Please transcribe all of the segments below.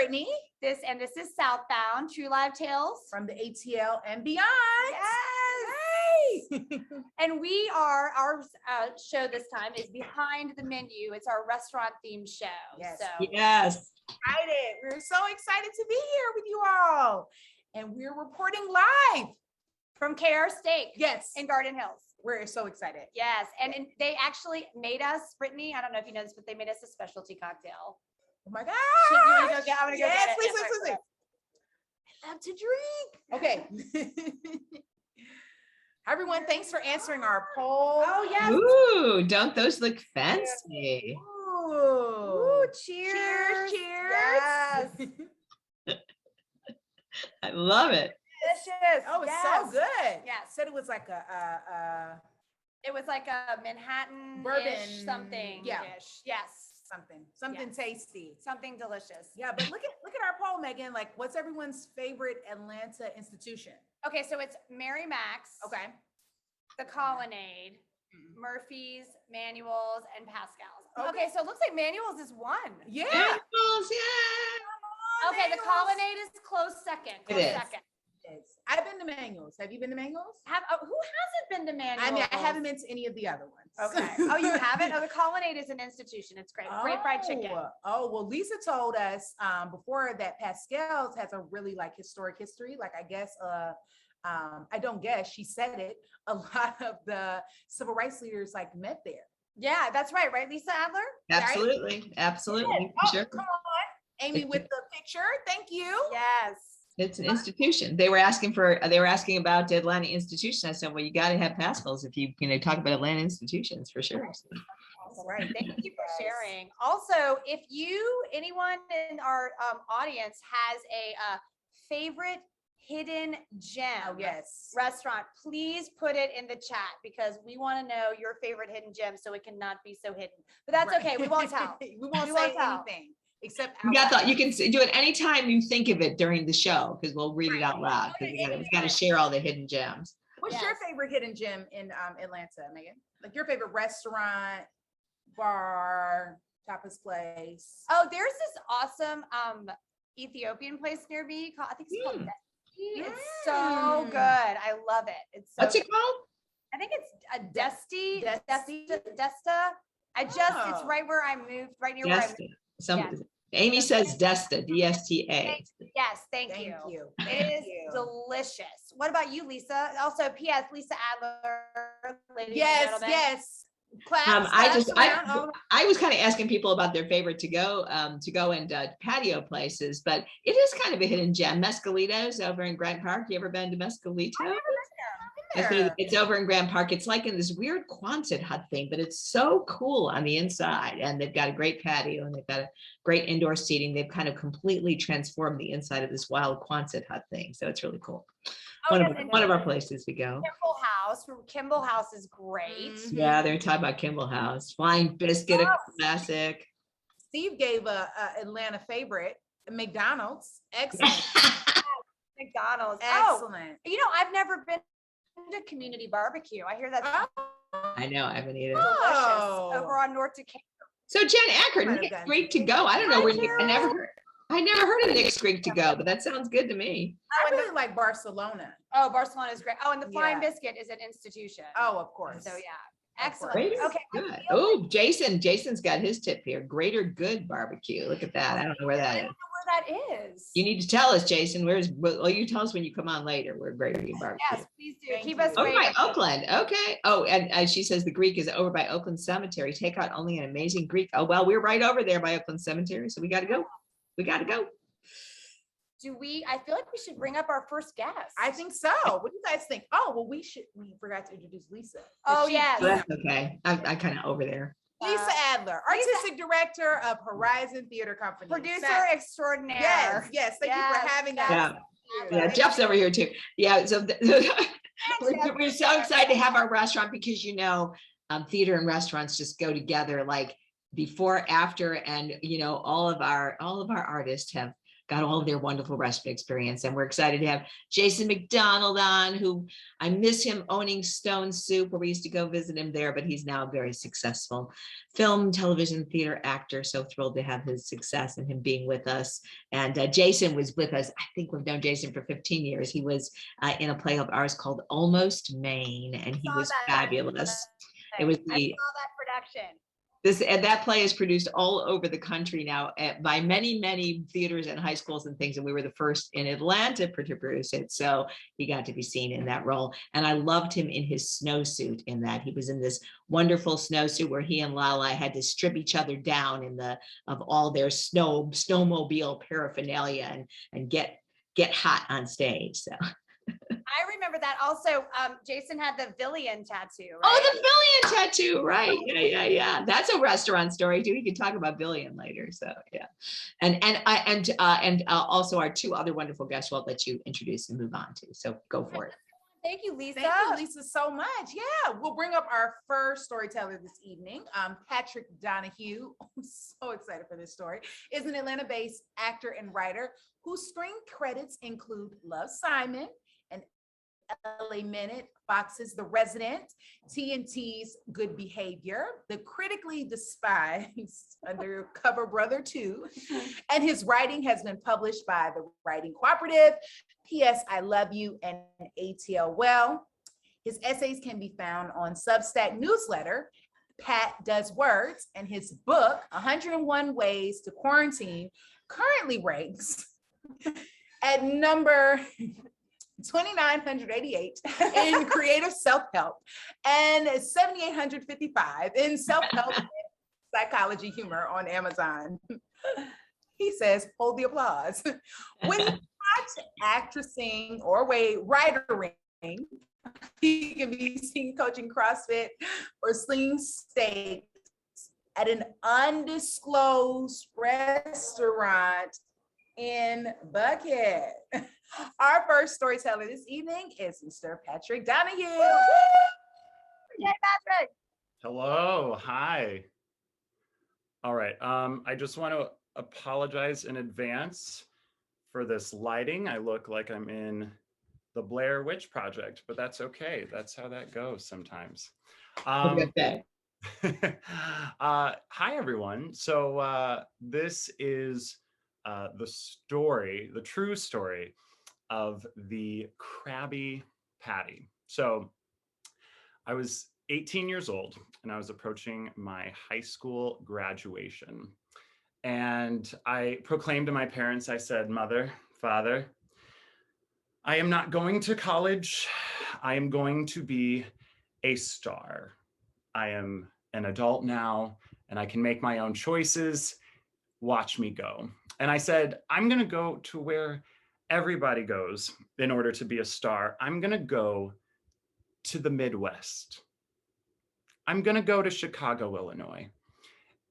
Brittany. This is Southbound, True Live Tales From the ATL and beyond. Yes. Hey. And our show this time is Behind the Menu. It's our restaurant themed show. Yes. So Yes. Excited. We're so excited to be here with you all. And we're reporting live from KR Steak. Yes. In Garden Hills. We're so excited. Yes. And they actually made us, Brittany, I don't know if you know this, but they made us a specialty cocktail. Oh my God. I'm gonna go get it. Yes, please. I love to drink. Okay. Everyone, thanks for answering our poll. Oh, yes. Ooh, don't those look fancy? Ooh, cheers. Cheers. Yes. I love it. Delicious. Oh, it's so good. Yes. Said it was like a it was like a Manhattan bourbon something. Yeah. Dish. Yes. Something Yes. tasty. Something delicious. Yeah, but look at our poll, Megan. Like, what's everyone's favorite Atlanta institution? Okay, so it's Mary Mac's, Okay. the Colonnade, Murphy's, Manuel's, and Pascal's. Okay. Okay, so it looks like Manuel's is one. Yeah. Apples, yeah. Okay, the Colonnade is close second. It is. Second. I've been to Manuel's. Have you been to Manuel's? Who hasn't been to Manuel's? I mean, I haven't been to any of the other ones. Okay. Oh, you haven't? Oh, the Colonnade is an institution. It's great. Great fried chicken. Oh, well, Lisa told us before that Pascal's has a really like historic history. Like, I guess, I don't guess, she said it. A lot of the civil rights leaders like met there. Yeah, that's right. Right, Lisa Adler? Absolutely. Yes. Absolutely. Oh, Sure. come on. Amy with the picture. Thank you. Yes. It's an institution. They were asking about Atlanta institution. I said, well, you got to have Pascal's if you talk about Atlanta institutions for sure. All right. Thank you for sharing. Also, if anyone in our audience has a favorite hidden gem restaurant, please put it in the chat because we want to know your favorite hidden gem so it cannot be so hidden. But that's okay. We won't tell. we won't say anything. Except you can do it anytime you think of it during the show because we'll read it out loud because we got to share all the hidden gems. What's your favorite hidden gem in Atlanta, Megan? Like your favorite restaurant, bar, tapas place? Oh, there's this awesome Ethiopian place near me called, I think it's called Dusty. It's so good. I love it. It's so What's it called? I think it's a Desta. It's right where I moved, right near where I moved. Amy says Desta, D-S-T-A. Yes, thank you. It is delicious. What about you, Lisa? Also, P.S. Lisa Adler, ladies and gentlemen. Yes. I was kind of asking people about their favorite to go and patio places, but it is kind of a hidden gem. Mescalitos over in Grant Park. You ever been to Mescalito? I've never been there. It's over in Grant Park. It's like in this weird Quonset hut thing, but it's so cool on the inside. And they've got a great patio and they've got a great indoor seating. They've kind of completely transformed the inside of this wild Quonset hut thing. So it's really cool. One of our places we go. Kimball House is great. Yeah, they're talking about Kimball House. Flying Biscuit, a classic. Steve gave a Atlanta favorite, McDonald's. Excellent. McDonald's. Excellent. I've never been to Community Barbecue. I hear that's I know, I haven't either. delicious over on North Decatur. So Jen Ackert, Nick's Greek to go. I don't know where I never heard of Nick's Greek to go, but that sounds good to me. I really like Barcelona. Oh, Barcelona is great. Oh, and the Flying Biscuit is an institution. Oh, of course. So yeah. Excellent. Okay. Good. Oh, Jason's got his tip here. Greater Good Barbecue. Look at that. I don't know where that is. I don't know where that is. You need to tell us, Jason. You tell us when you come on later. Where Greater Good Barbecue. Yes, please do. Keep us over by rated. Oakland. Okay. Oh, and she says the Greek is over by Oakland Cemetery. Take out only an amazing Greek. Oh, well, we're right over there by Oakland Cemetery, so we got to go. I feel like we should bring up our first guest. I think so. What do you guys think? Oh, well, we forgot to introduce Lisa. Oh, yes. That's okay. I'm kind of over there. Lisa Adler, Artistic Director of Horizon Theater Company. Producer extraordinaire. Yes. Thank you for having us. Yeah, Jeff's over here too. Yeah, so we're so excited to have our restaurant because theater and restaurants just go together like before, after, and all of our artists have got all of their wonderful restaurant experience. And we're excited to have Jason MacDonald on, who I miss him owning Stone Soup, where we used to go visit him there, but he's now a very successful film, television, theater actor. So thrilled to have his success and him being with us. And Jason was with us. I think we've known Jason for 15 years. He was in a play of ours called Almost Maine, and he was fabulous. It was I saw that production. And that play is produced all over the country now by many, many theaters and high schools and things. And we were the first in Atlanta to produce it. So he got to be seen in that role. And I loved him in his snowsuit in that. He was in this wonderful snowsuit where he and Lala had to strip each other down of all their snowmobile paraphernalia and get hot on stage. So. I remember that. Also, Jason had the Villian tattoo, right? Oh, the Villian tattoo, right? Yeah. That's a restaurant story too. We can talk about Villian later. So yeah, and also our two other wonderful guests. We'll let you introduce and move on to. So go for it. Thank you, Lisa. Thank you, Lisa, so much. Yeah, we'll bring up our first storyteller this evening. Patrick Donohue, I'm so excited for this story, is an Atlanta-based actor and writer whose screen credits include Love, Simon, and LA Minute, Fox's The Resident, TNT's Good Behavior, the critically despised Undercover Brother 2, and his writing has been published by the Writing Cooperative, P.S. I Love You, and ATL Well. His essays can be found on Substack newsletter, Pat Does Words, and his book, 101 Ways to Quarantine, currently ranks at number 2,988 in creative self-help and 7,855 in self-help psychology humor on Amazon. He says, hold the applause. When you watch actressing or writering, he can be seen coaching CrossFit or slinging steaks at an undisclosed restaurant in Buckhead. Our first storyteller this evening is Mr. Patrick Donohue. Yay, Patrick. Hello, hi. All right, I just want to apologize in advance for this lighting. I look like I'm in the Blair Witch Project, but that's okay. That's how that goes sometimes. Okay. Hi, everyone. So this is the true story of the Krabby Patty. So I was 18 years old and I was approaching my high school graduation. And I proclaimed to my parents, I said, Mother, Father, I am not going to college. I am going to be a star. I am an adult now and I can make my own choices. Watch me go. And I said, I'm going to go to where everybody goes in order to be a star. I'm going to go to the Midwest. I'm going to go to Chicago, Illinois.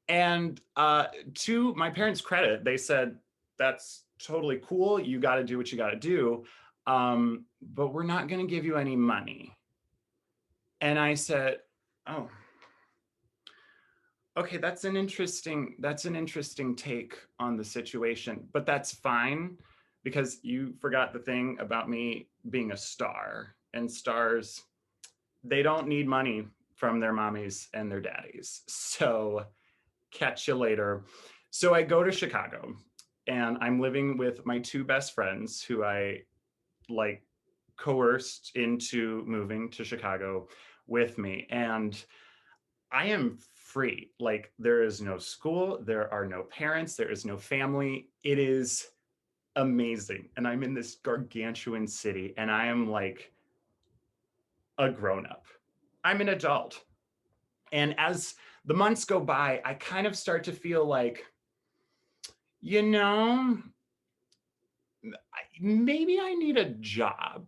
And to my parents' credit, they said, that's totally cool. You got to do what you got to do. But we're not going to give you any money. And I said, oh, okay, that's an interesting take on the situation, but that's fine because you forgot the thing about me being a star, and stars, they don't need money from their mommies and their daddies. So catch you later. So I go to Chicago and I'm living with my two best friends who I coerced into moving to Chicago with me. And I am free. Like, there is no school, there are no parents, there is no family. It is amazing. And I'm in this gargantuan city and I am like a grown-up. I'm an adult. And as the months go by, I kind of start to feel like, you know, maybe I need a job.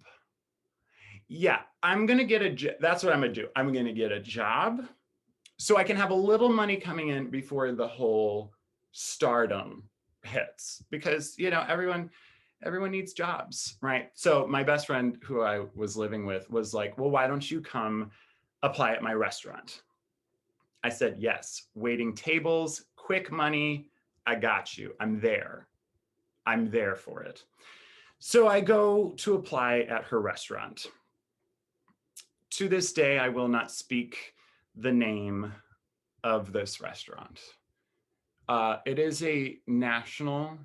Yeah, I'm going to get a job. That's what I'm going to do. I'm going to get a job so I can have a little money coming in before the whole stardom hits, because, you know, everyone needs jobs, right? So my best friend who I was living with was like, well, why don't you come apply at my restaurant? I said, yes, waiting tables, quick money. I got you. I'm there. I'm there for it. So I go to apply at her restaurant. To this day, I will not speak the name of this restaurant. It is a national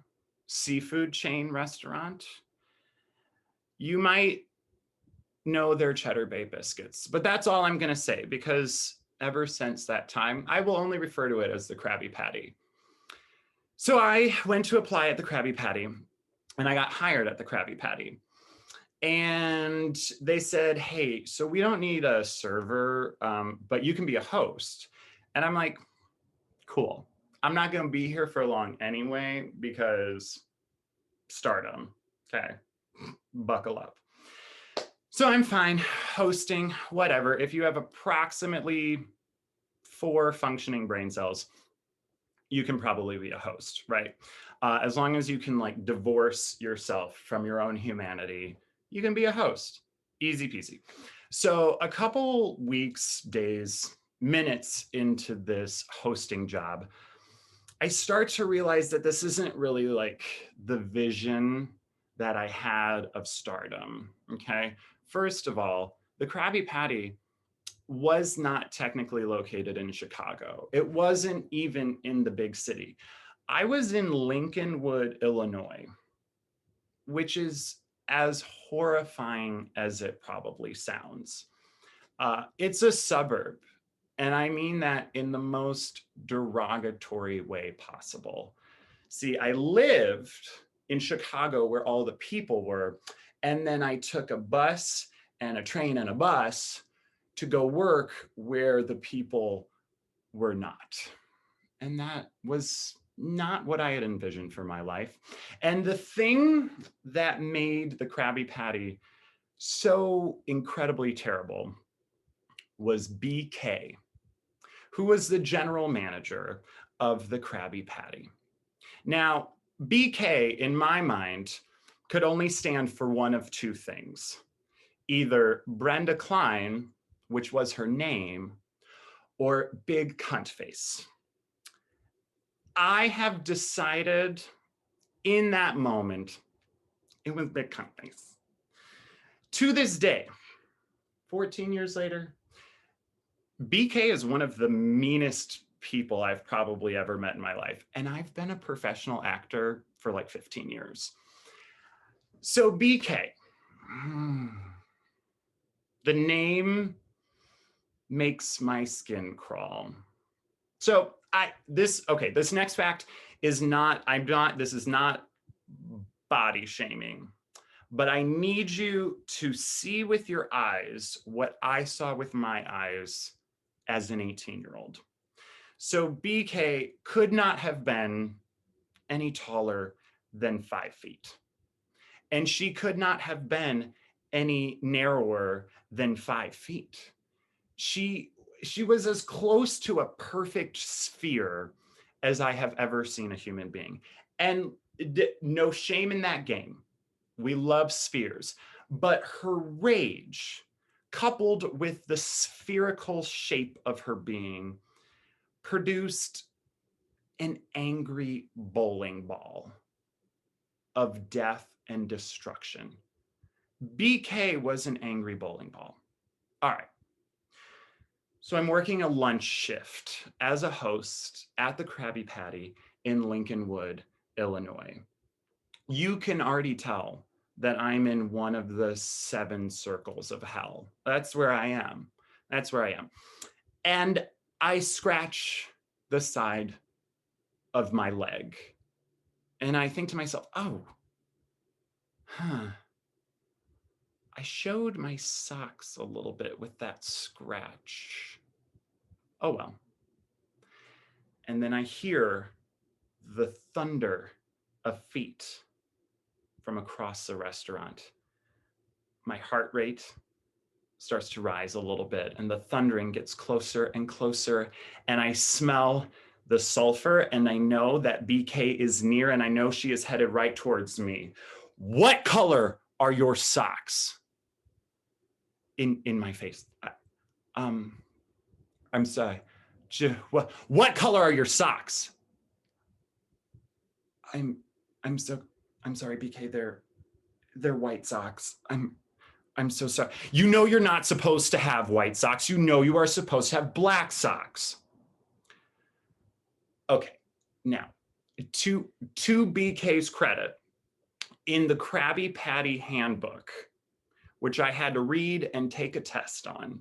seafood chain restaurant. You might know their Cheddar Bay biscuits, but that's all I'm going to say, because ever since that time, I will only refer to it as the Krabby Patty. So I went to apply at the Krabby Patty, and I got hired at the Krabby Patty. And they said, hey, so we don't need a server, but you can be a host. And I'm like, cool. I'm not going to be here for long anyway, because stardom. Okay, buckle up. So I'm fine hosting, whatever. If you have approximately 4 functioning brain cells, you can probably be a host, right? As long as you can like divorce yourself from your own humanity, you can be a host. Easy peasy. So a couple weeks, days, minutes into this hosting job, I start to realize that this isn't really like the vision that I had of stardom, okay? First of all, the Krabby Patty was not technically located in Chicago. It wasn't even in the big city. I was in Lincolnwood, Illinois, which is as horrifying as it probably sounds. It's a suburb, and I mean that in the most derogatory way possible. See, I lived in Chicago where all the people were, and then I took a bus and a train and a bus to go work where the people were not. And that was not what I had envisioned for my life. And the thing that made the Krabby Patty so incredibly terrible was BK, who was the general manager of the Krabby Patty. Now, BK, in my mind, could only stand for one of 2 things. Either Brenda Klein, which was her name, or big cunt face. I have decided in that moment, it was big cunt face. To this day, 14 years later, BK is one of the meanest people I've probably ever met in my life. And I've been a professional actor for like 15 years. So BK, the name makes my skin crawl. So this next fact is not, this is not body shaming, but I need you to see with your eyes what I saw with my eyes as an 18-year-old. So BK could not have been any taller than 5 feet. And she could not have been any narrower than 5 feet. She was as close to a perfect sphere as I have ever seen a human being. And no shame in that game. We love spheres. But her rage, coupled with the spherical shape of her being, produced an angry bowling ball of death and destruction. BK was an angry bowling ball. All right. So I'm working a lunch shift as a host at the Krabby Patty in Lincolnwood, Illinois. You can already tell that I'm in one of the 7 circles of hell. That's where I am. That's where I am. And I scratch the side of my leg. And I think to myself, I showed my socks a little bit with that scratch. Oh well. And then I hear the thunder of feet from across the restaurant. My heart rate starts to rise a little bit, and the thundering gets closer and closer, and I smell the sulfur, and I know that BK is near, and I know she is headed right towards me. What color are your socks? In my face. I'm sorry. What color are your socks? I'm so I'm sorry, BK, they're white socks. I'm so sorry. You know you're not supposed to have white socks. You know you are supposed to have black socks. Okay, now, to BK's credit, in the Krabby Patty handbook, which I had to read and take a test on,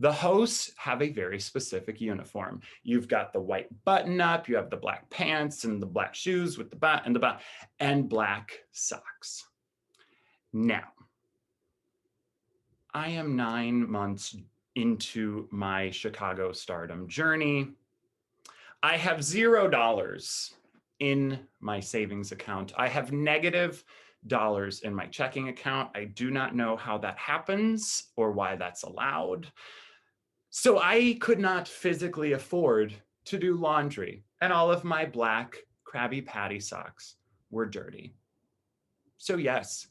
the hosts have a very specific uniform. You've got the white button up, you have the black pants and the black shoes with the button and black socks. Now, I am 9 months into my Chicago stardom journey. I have $0 in my savings account. I have negative dollars in my checking account. I do not know how that happens or why that's allowed. So I could not physically afford to do laundry, and all of my black Krabby Patty socks were dirty. So yes,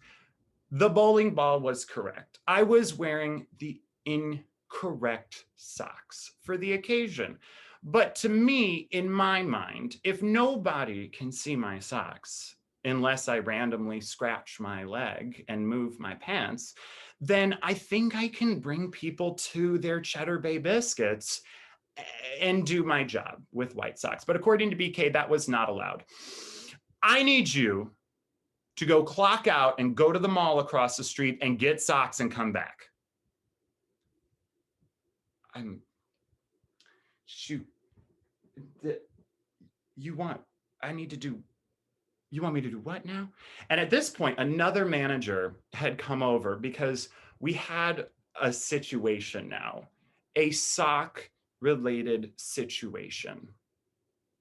the bowling ball was correct. I was wearing the incorrect socks for the occasion. But to me, in my mind, if nobody can see my socks, unless I randomly scratch my leg and move my pants, then I think I can bring people to their Cheddar Bay biscuits and do my job with white socks. But according to BK, that was not allowed. I need you to go clock out and go to the mall across the street and get socks and come back. Shoot. You want me to do what now? And at this point, another manager had come over because we had a situation now, a sock related situation,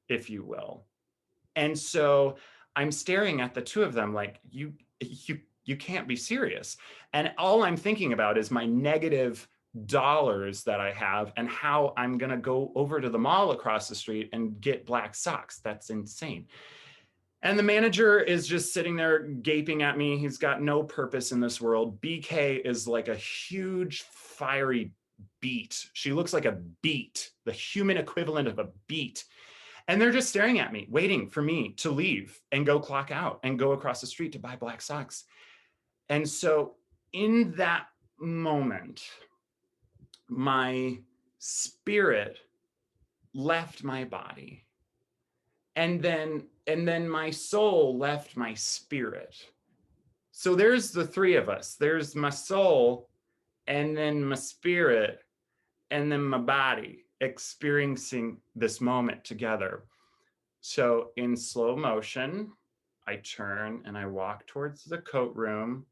if you will. And so I'm staring at the two of them like, you can't be serious. And all I'm thinking about is my negative dollars that I have and how I'm gonna go over to the mall across the street and get black socks. That's insane. And the manager is just sitting there gaping at me. He's got no purpose in this world. BK is like a huge fiery beet. She looks like a beet, the human equivalent of a beet. And they're just staring at me, waiting for me to leave and go clock out and go across the street to buy black socks. And so in that moment, my spirit left my body. And then my soul left my spirit. So there's the three of us. There's my soul, and then my spirit, and then my body experiencing this moment together. So in slow motion, I turn and I walk towards the coat room,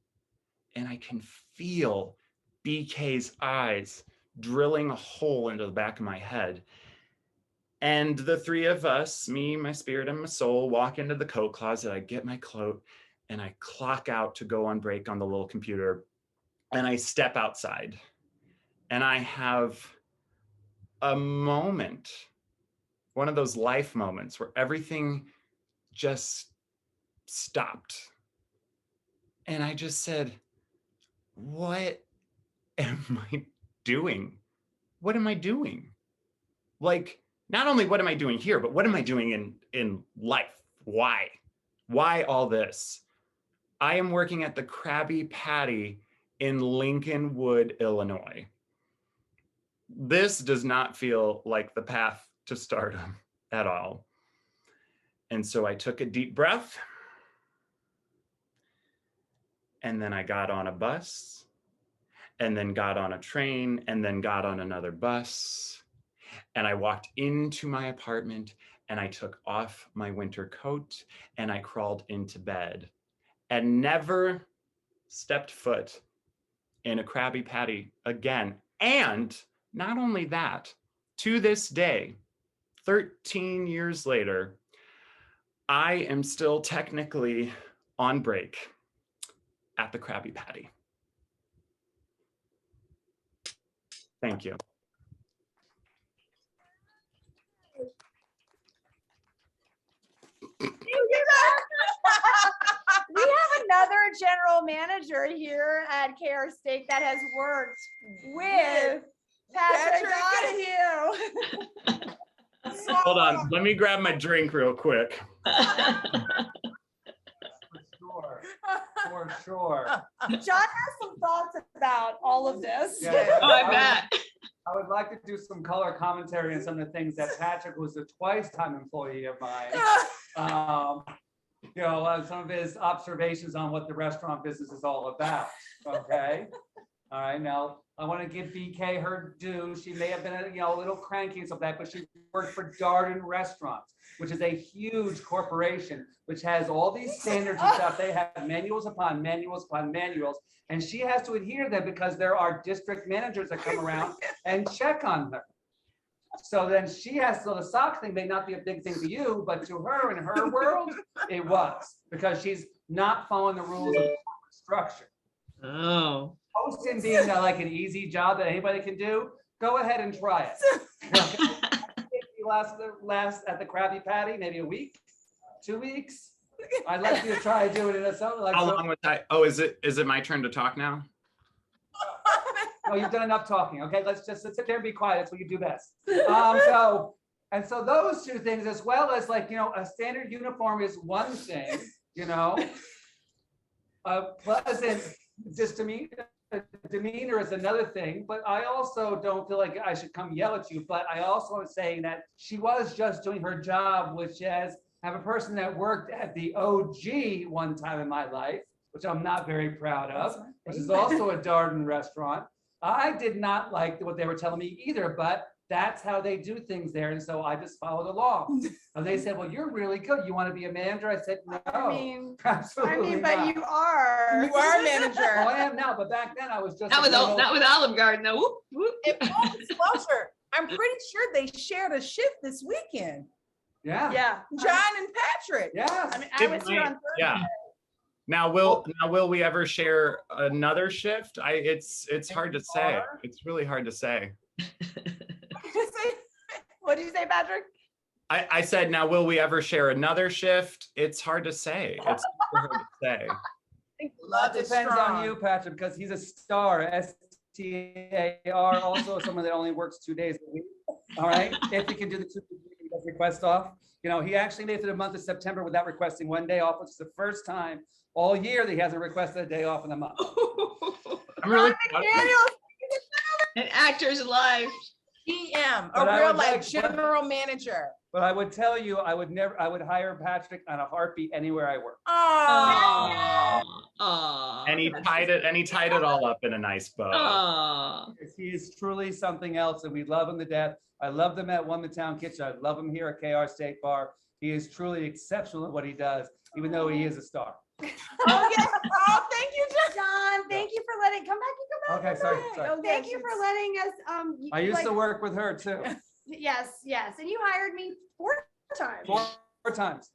and I can feel BK's eyes drilling a hole into the back of my head. And the three of us, me, my spirit, and my soul, walk into the coat closet. I get my coat and I clock out to go on break on the little computer. And I step outside and I have a moment, one of those life moments where everything just stopped. And I just said, what am I doing? What am I doing? Like, not only what am I doing here, but what am I doing in life? Why? Why all this? I am working at the Krabby Patty in Lincolnwood, Illinois. This does not feel like the path to stardom at all. And so I took a deep breath, and then I got on a bus, and then got on a train, and then got on another bus. And I walked into my apartment and I took off my winter coat and I crawled into bed and never stepped foot in a Krabby Patty again. And not only that, to this day, 13 years later, I am still technically on break at the Krabby Patty. Thank you. We have another general manager here at KR Steak that has worked with Patrick Donohue. Hold on, let me grab my drink real quick. For sure. John has some thoughts about all of this. Yeah. Oh, I bet. I would like to do some color commentary on some of the things that Patrick, who's a twice-time employee of mine, some of his observations on what the restaurant business is all about. Okay. All right. Now, I want to give BK her due. She may have been a little cranky and stuff like that, but she worked for Darden Restaurants, which is a huge corporation, which has all these standards and stuff. They have manuals upon manuals upon manuals, and she has to adhere to them because there are district managers that come around and check on her. So then the sock thing may not be a big thing to you, but to her in her world, it was, because she's not following the rules of structure. Oh. Hosting being like an easy job that anybody can do, go ahead and try it. Last at the Krabby Patty, maybe a week, 2 weeks. I'd like you to try to do it in a something like. How long was that? Oh, is it my turn to talk now? No, you've done enough talking. Okay, let's sit there and be quiet. That's what you do best. So those two things, as well as a standard uniform is one thing. A pleasant demeanor is another thing, but I also don't feel like I should come yell at you. But I also am saying that she was just doing her job, which is have a person that worked at the OG one time in my life, which I'm not very proud of, which is also a Darden restaurant. I did not like what they were telling me either, but that's how they do things there. And so I just followed along. And they said, well, you're really good. You want to be a manager? I said, no, absolutely but not. you are. You are a manager. Well, I am now, but back then I was just Not with Olive Garden, though. Whoop, whoop. In full disclosure, I'm pretty sure they shared a shift this weekend. Yeah. Yeah. John and Patrick. Yes. I mean, I was here on Thursday. Yeah. Now will we ever share another shift? It's hard to say. It's really hard to say. What did you say, Patrick? I said, now will we ever share another shift? It's hard to say. It's super hard to say. That depends on you, Patrick, because he's a star. STAR, also someone that only works 2 days a week. All right. If he can do the 2 request off. He actually made it to the month of September without requesting 1 day off, which is the first time all year that he hasn't requested a day off in a month. I'm really An actor's life. GM, But a I real would life like- general manager. But I would tell you, I would hire Patrick on a heartbeat anywhere I work. Oh. Aw. and he tied it all up in a nice bow. Aw. He is truly something else, and we love him to death. I loved him at One the Town Kitchen. I love him here at KR Steakbar. He is truly exceptional at what he does, even though he is a star. Oh, yes. Oh, thank you, John. Thank you for letting come back. Okay, sorry. Oh, thank you for letting us. I used to work with her too. Yes, and you hired me 4 times. 4 times.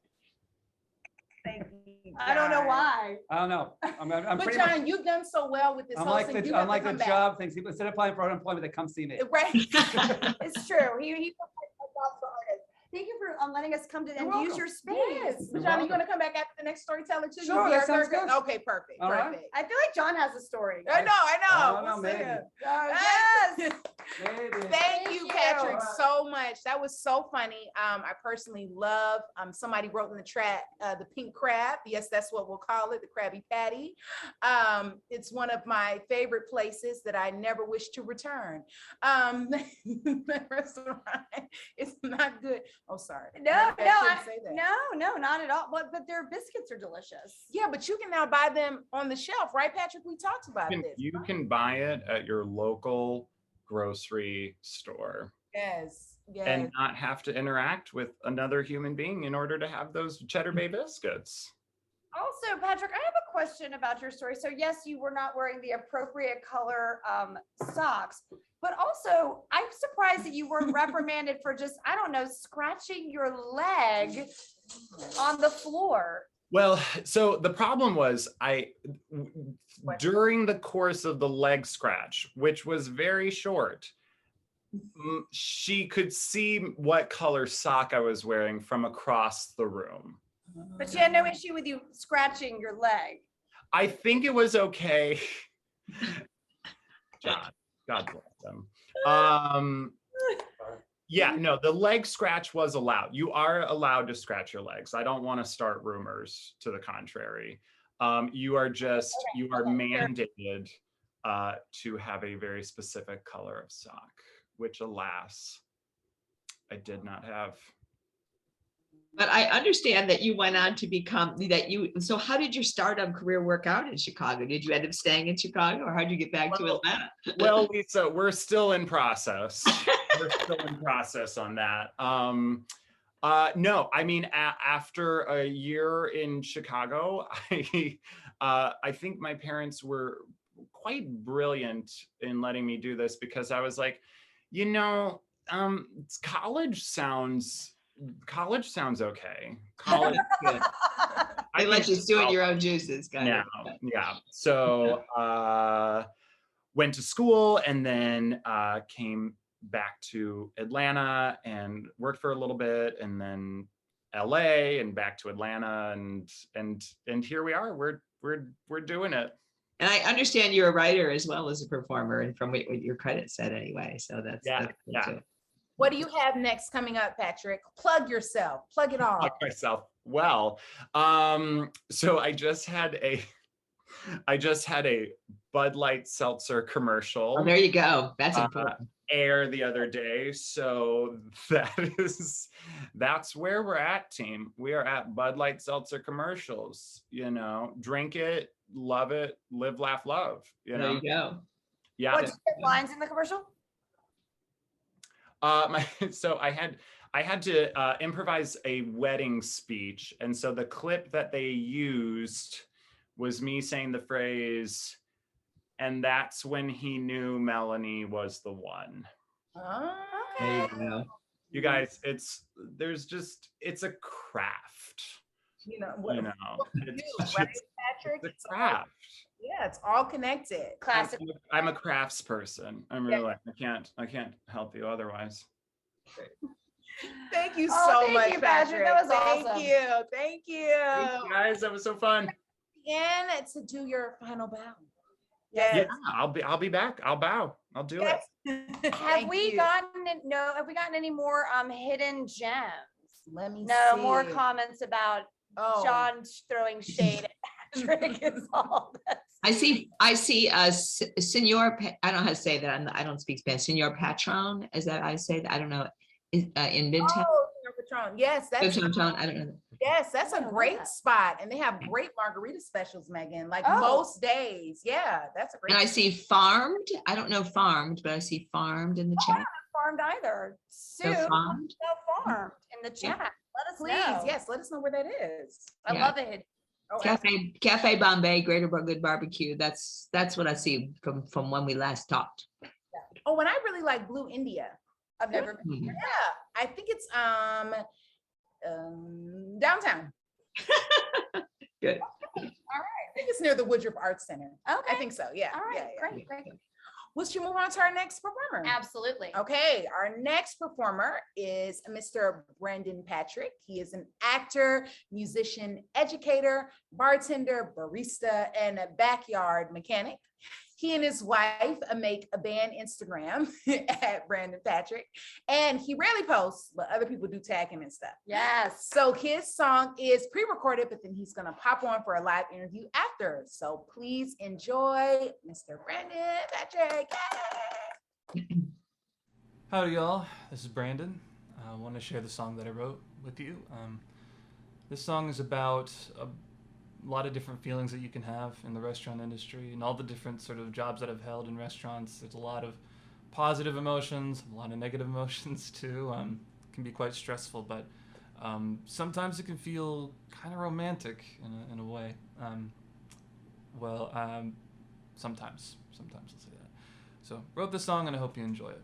Thank you, I don't know John. why. I don't know. I'm But pretty John, much. you've done so well with this I'm hosting. like you the have to come back. job things. People instead of applying for unemployment, they come see me. Right. It's true. He provides jobs for artists. Thank you for letting us come to and use your space. Yes. You're John, are you welcome. going to come back after the next storyteller too? Sure, You'll be that our sounds third- good. Okay, perfect. All right. Perfect. I feel like John has a story. I know. I don't know, We'll see. maybe. Yes. Maybe. Thank you, Patrick, All right. so much. That was so funny. I personally love. Somebody wrote in the chat the pink crab. Yes, that's what we'll call it, the Krabby Patty. It's one of my favorite places that I never wish to return. The restaurant is not good. Oh, sorry. No, Maybe I shouldn't say that. no, not at all. But their biscuits are delicious. Yeah, but you can now buy them on the shelf, right, Patrick? We talked about this. You can buy it at your local grocery store Yes. Yes. and not have to interact with another human being in order to have those Cheddar Bay biscuits. Also, Patrick, I have a question about your story. So yes, you were not wearing the appropriate color socks, but also I'm surprised that you weren't reprimanded for just, I don't know, scratching your leg on the floor. Well, so the problem was during the course of the leg scratch, which was very short, she could see what color sock I was wearing from across the room. But she had no issue with you scratching your leg. I think it was okay. God bless them. Yeah, no, the leg scratch was allowed. You are allowed to scratch your legs. I don't want to start rumors to the contrary. You are mandated to have a very specific color of sock, which alas, I did not have. But I understand that you went on to become so how did your startup career work out in Chicago? Did you end up staying in Chicago, or how did you get back to Atlanta? Well, Lisa, we're still in process. We're still in process on that. No, I mean, after a year in Chicago, I think my parents were quite brilliant in letting me do this, because I was like, college sounds okay. College. I let you do your own juices, guys. Yeah. So went to school and then came back to Atlanta and worked for a little bit, and then LA and back to Atlanta, and here we are. We're doing it. And I understand you're a writer as well as a performer, and from what your credit said anyway. So that's good too. What do you have next coming up, Patrick? Plug yourself. Plug it all. Plug myself. Well, so I just had a Bud Light seltzer commercial. Oh, there you go. That's important. Air the other day. So that's where we're at, team. We are at Bud Light seltzer commercials. Drink it, love it, live, laugh, love. There you go. Yeah. What's the lines in the commercial? So I had to improvise a wedding speech, and so the clip that they used was me saying the phrase, "And that's when he knew Melanie was the one." Oh, okay. There you go. You guys, it's a craft. It's right, Patrick? It's a craft. Yeah, it's all connected. Classic. I'm a crafts person. I'm really, I can't help you otherwise. Thank you so much, Patrick. That was awesome. Thank you. Thank you, guys. That was so fun. And to do your final bow. Yes. Yeah, I'll be back. I'll bow. I'll do it. Have we gotten any more hidden gems? Let me see. More comments about John throwing shade at Patrick is all this. I see Senor, I don't know how to say that. I don't speak Spanish. Senor Patron, is that how I say that? I don't know. In Midtown? Oh, Senor Patron. Yes, that's Midtown. I don't know. Yes, that's a great spot. And they have great margarita specials, Megan, most days. Yeah, that's a great And I see Farmed. I don't know Farmed, but I see Farmed in the chat. I haven't Farmed either. Sue, Farmed in the chat. Let us Please, know. yes, let us know where that is. I love it. Oh, Cafe Bombay, Greater Good Barbecue. That's what I see from when we last talked. Oh, and I really like Blue India. I've never been. Yeah, I think it's downtown. Good. All right. I think it's near the Woodruff Arts Center. Okay. I think so. Yeah. All right. Yeah. Great. Let's move on to our next performer. Absolutely. Okay, our next performer is Mr. Brandon Partrick. He is an actor, musician, educator, bartender, barista, and a backyard mechanic. He and his wife make a band Instagram at Brandon Partrick, and he rarely posts, but other people do tag him and stuff. Yes. So his song is pre-recorded, but then he's gonna pop on for a live interview after. So please enjoy Mr. Brandon Partrick. Howdy, y'all. This is Brandon. I want to share the song that I wrote with you. This song is about a lot of different feelings that you can have in the restaurant industry and all the different sort of jobs that I've held in restaurants. There's a lot of positive emotions, a lot of negative emotions too. It can be quite stressful, but sometimes it can feel kind of romantic in a way. Sometimes I'll say that. So wrote this song and I hope you enjoy it.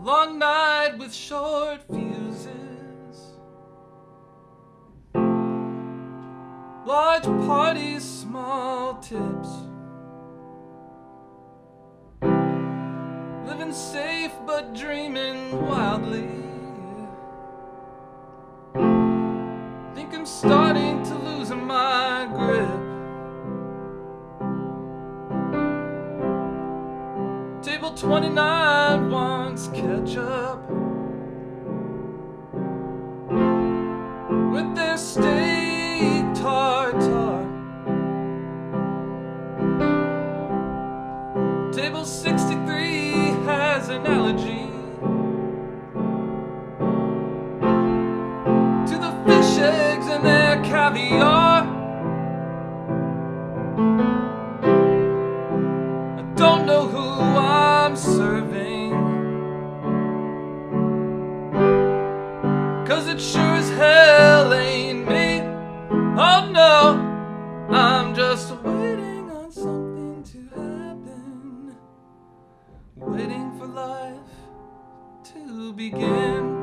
Long night with short fuses, large parties, small tips, living safe but dreaming wildly. Think I'm starting to lose my grip. 29 wants ketchup with their steak tartare. Table 63 has an allergy to the fish eggs and their caviar. I don't know who I'm serving, 'cause it sure as hell ain't me. Oh no, I'm just waiting on something to happen, waiting for life to begin.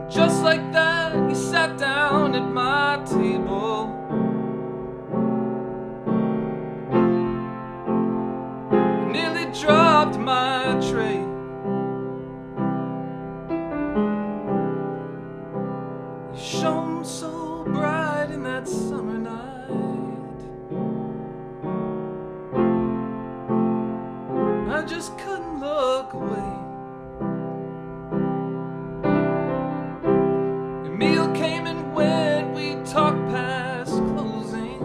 Just like that, you sat down at my table. Nearly dropped my tray. You shone so bright in that summer night, I just couldn't look away. Your meal came and went, we talked past closing.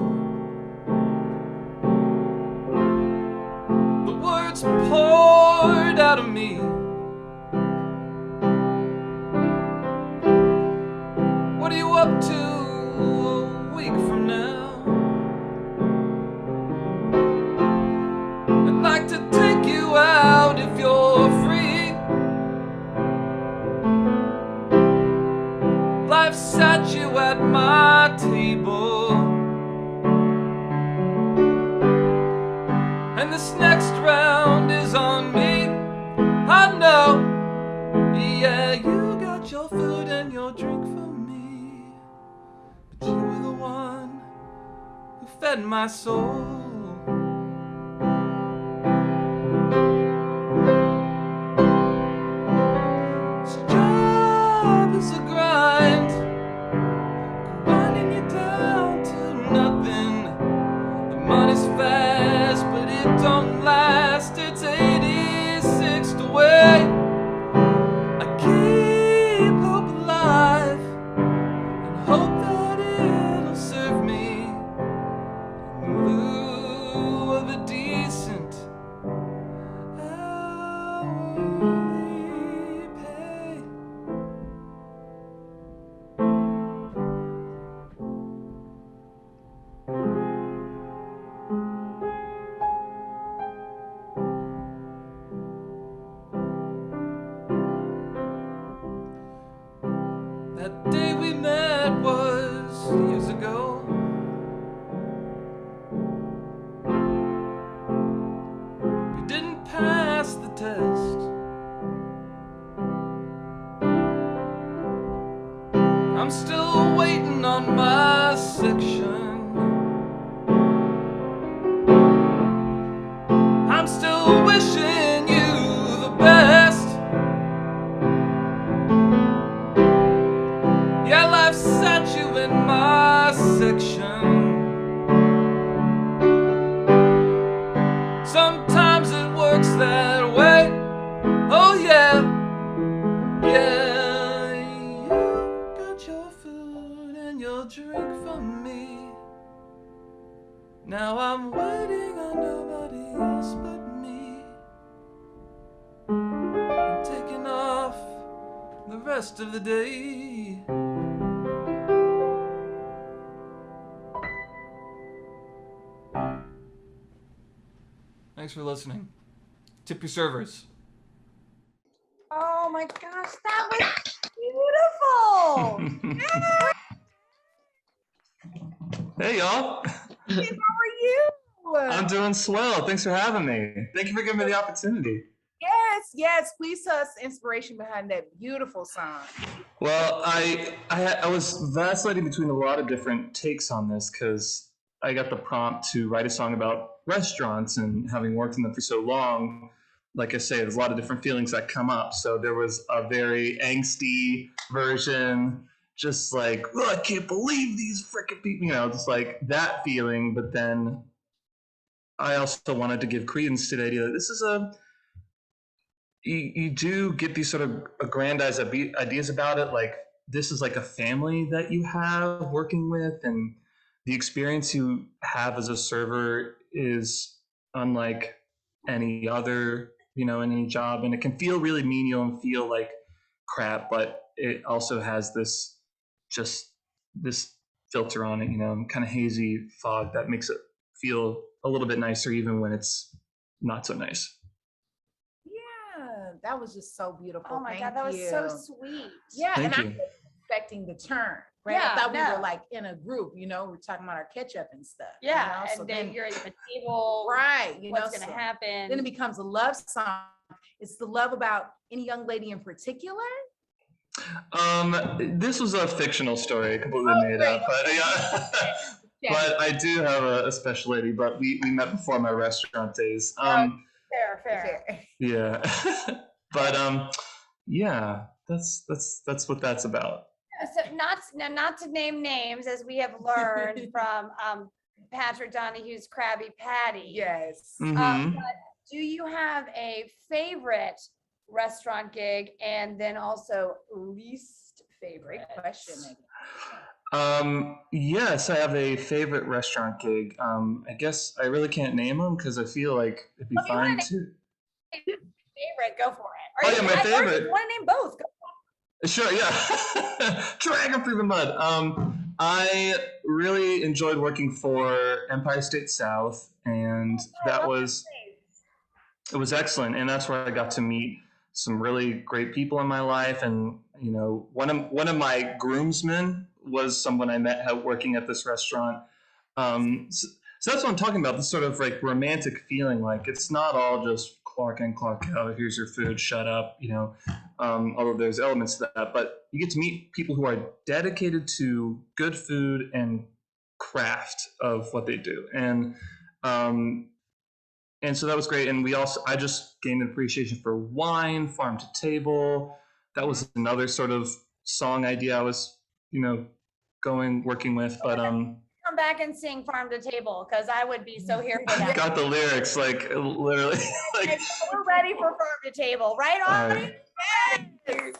The words poured out of me. What are you up to a week from now? I'd like to take you out if you're free. Life sat you at my table, and this next round is on me. I know, yeah, you got your food and your drink from me, but you were the one who fed my soul. This job is a grind, grinding you down to nothing. The money's fast, but it don't last. It's 86th away. I keep hope alive and hope that it'll serve me in lieu of a decent hourly pay. That day we met was years ago. We didn't pass the test. I'm still waiting on my section. I'm still wishing you the best. Yeah, life sat you in my section. Sometimes it works that way. Oh yeah, yeah. You got your food and your drink from me. Now I'm waiting on nobody else but me. I'm taking off the rest of the day. Thanks for listening. Tip your servers. Oh my gosh, that was beautiful. Hey, y'all. Hey, how are you? I'm doing swell. Thanks for having me. Thank you for giving me the opportunity. Yes. Please tell us the inspiration behind that beautiful song. Well, I was vacillating between a lot of different takes on this because I got the prompt to write a song about restaurants, and having worked in them for so long, like I say, there's a lot of different feelings that come up. So there was a very angsty version, just like, oh, I can't believe these freaking people, just like that feeling. But then I also wanted to give credence to the idea that this is you do get these sort of aggrandized ideas about it, like this is like a family that you have working with, and the experience you have as a server is unlike any other, in any job, and it can feel really menial and feel like crap, but it also has this filter on it, kind of hazy fog that makes it feel a little bit nicer even when it's not so nice. Yeah, that was just so beautiful. Oh my Thank God, that was you. so sweet. Yeah, Thank and you. I was expecting the turn, right? Yeah, I thought we no. were like in a group, we're talking about our ketchup and stuff. Yeah, So and then you're at the table. right, What's going to happen? Then it becomes a love song. It's the love about any young lady in particular. This was a fictional story, completely made up, but yeah. But I do have a special lady, but we met before my restaurant days. Fair. Yeah. But yeah, that's what that's about. So not to name names, as we have learned from Patrick Donohue's Krabby Patty. Yes. Mm-hmm. But do you have a favorite restaurant gig, and then also least favorite? Great question, Megan. Yes, I have a favorite restaurant gig. I guess I really can't name them because I feel like it'd be fine to. Favorite, go for it. Oh yeah, my favorite. You want to name both? Go for it. Sure, yeah. Drag them through the mud. I really enjoyed working for Empire State South, and it was excellent, and that's where I got to meet some really great people in my life, and one of my groomsmen was someone I met working at this restaurant. So that's what I'm talking about, this sort of like romantic feeling, like it's not all just clock in, clock out, here's your food, shut up, although there's elements to that, but you get to meet people who are dedicated to good food and craft of what they do. And so that was great. And I just gained an appreciation for wine, farm to table. That was another sort of song idea I was, working with, but come back and sing Farm to Table, because I would be so here for that. Got the lyrics, like literally. Like, we're ready for Farm to Table, right on? Yes.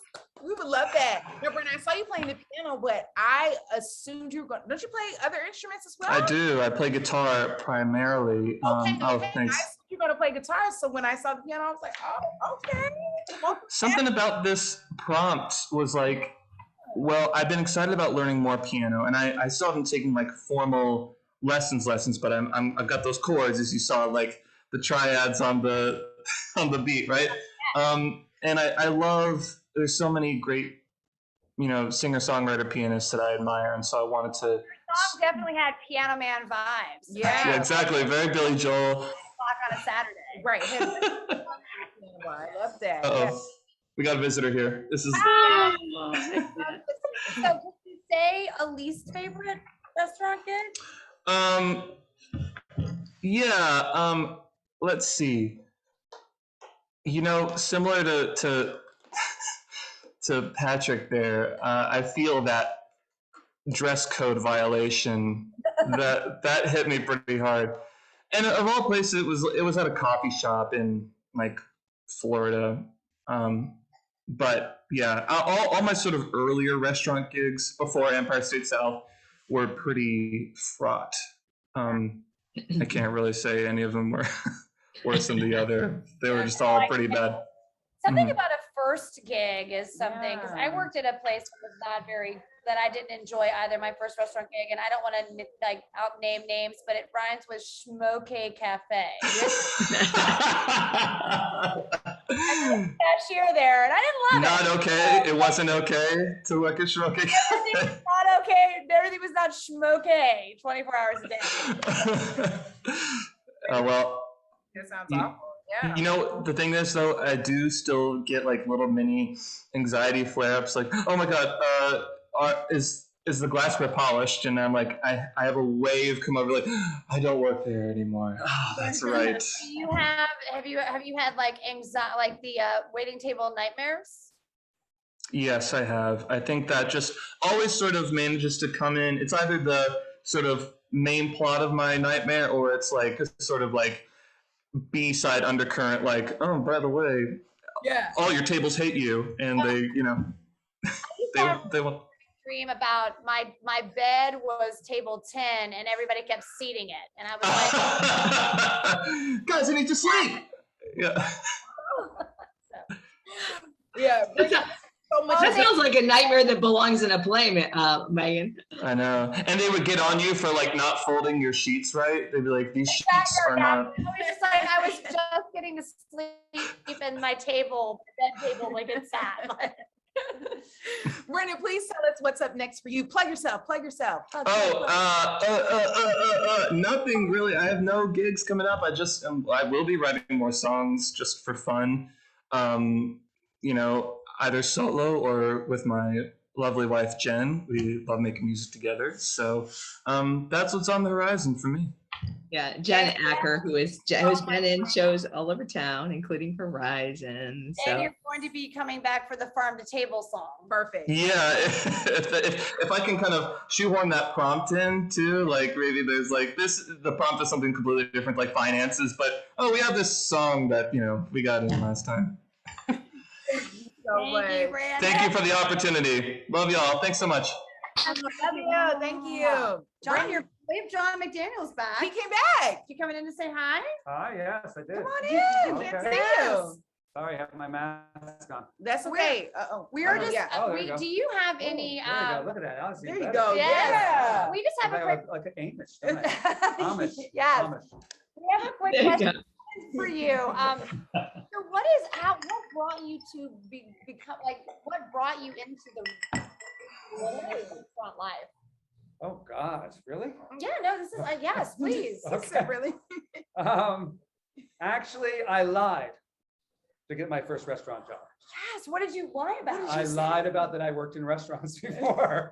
We would love that. No, Brandon, I saw you playing the piano, but I assumed you were going. Don't you play other instruments as well? I do. I play guitar primarily. Okay. Thanks. I assumed you were going to play guitar, so when I saw the piano, I was like, oh, okay. Something about this prompt was like, well, I've been excited about learning more piano, and I still haven't taken like formal lessons, but I've got those chords, as you saw, like the triads on the beat, right? And I love. There's so many great, singer-songwriter pianists that I admire, and so I wanted to. Your song definitely had Piano Man vibes. Yeah, yeah, exactly. Very Billy Joel. On a Saturday. Right. I love that. Uh-oh. We got a visitor here. This is. So, did you say a least favorite restaurant gig? Yeah. Let's see. Similar to Patrick there, I feel that dress code violation that hit me pretty hard. And of all places, it was at a coffee shop in like Florida. But yeah, all my sort of earlier restaurant gigs before Empire State South were pretty fraught. I can't really say any of them were worse than the other. They were just all pretty bad. Something about a first gig is something, because I worked at a place that was not that I didn't enjoy either, my first restaurant gig, and I don't want to like out name names, but it rhymes with Schmoke Cafe. Cashier there, and I didn't love it. Not okay. It wasn't okay to work at Schmoke Cafe. Everything was not okay. Everything was not Schmoke 24 hours a day. Well. That sounds awful. Yeah. The thing is, though, I do still get like little mini anxiety flare-ups, like, oh my God, is the glassware polished? And I'm like, I have a wave come over, like, I don't work there anymore. Oh, that's right. Do you have you had like anxiety, like the waiting table nightmares? Yes, I have. I think that just always sort of manages to come in. It's either the sort of main plot of my nightmare, or it's like sort of like B-side undercurrent, like, oh, by the way, all your tables hate you, and they, you know, they want. Dream about my bed was table 10 and everybody kept seating it, and I was like, guys, I need to sleep. Yeah. Yeah. So much. That sounds like a nightmare that belongs in a play, Megan. I know. And they would get on you for like not folding your sheets right. They'd be like, these sheets are not. I was just like, I was just getting to sleep in my bed table, like it's sad. Brandon, please tell us what's up next for you. Plug yourself. Nothing really. I have no gigs coming up. I will be writing more songs just for fun. You know, either solo or with my lovely wife, Jen. We love making music together. So that's what's on the horizon for me. Yeah, Jen Acker, who's been in shows all over town, including Horizon. So. And you're going to be coming back for the Farm to Table song. Perfect. Yeah, if I can kind of shoehorn that prompt in too, like maybe there's like the prompt is something completely different, like finances, but we have this song that, you know, we got in last time. Thank you for the opportunity. Love y'all. Thanks so much. Thank you. John, we have John McDaniel's back. He came back. You coming in to say hi? Hi, yes, I did. Come on in. Okay. Can't see you. Sorry, I have my mask on. That's okay. We are just. there you go. Do you have any? There you go. Look at that. That was There even you better. go. Yes. Yeah. We just have a quick. Like an Amish. Don't I? Amish. Yes. Amish. We have a quick question for you. So what brought you to become like? What brought you into the restaurant life? Oh gosh, really? Yeah, no, this is yes, please. Okay. Really? Actually, I lied to get my first restaurant job. Yes. What did you lie about? I lied about that I worked in restaurants before.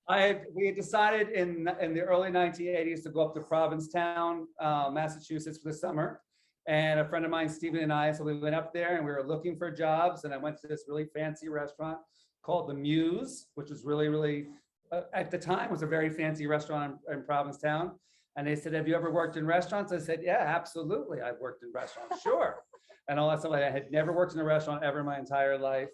We had decided in the early 1980s to go up to Provincetown, Massachusetts for the summer. And a friend of mine, Stephen, and I, so we went up there and we were looking for jobs. And I went to this really fancy restaurant called The Muse, which was really, really, at the time, was a very fancy restaurant in Provincetown. And they said, have you ever worked in restaurants? I said, yeah, absolutely. I've worked in restaurants, sure. And all that stuff. I had never worked in a restaurant ever in my entire life.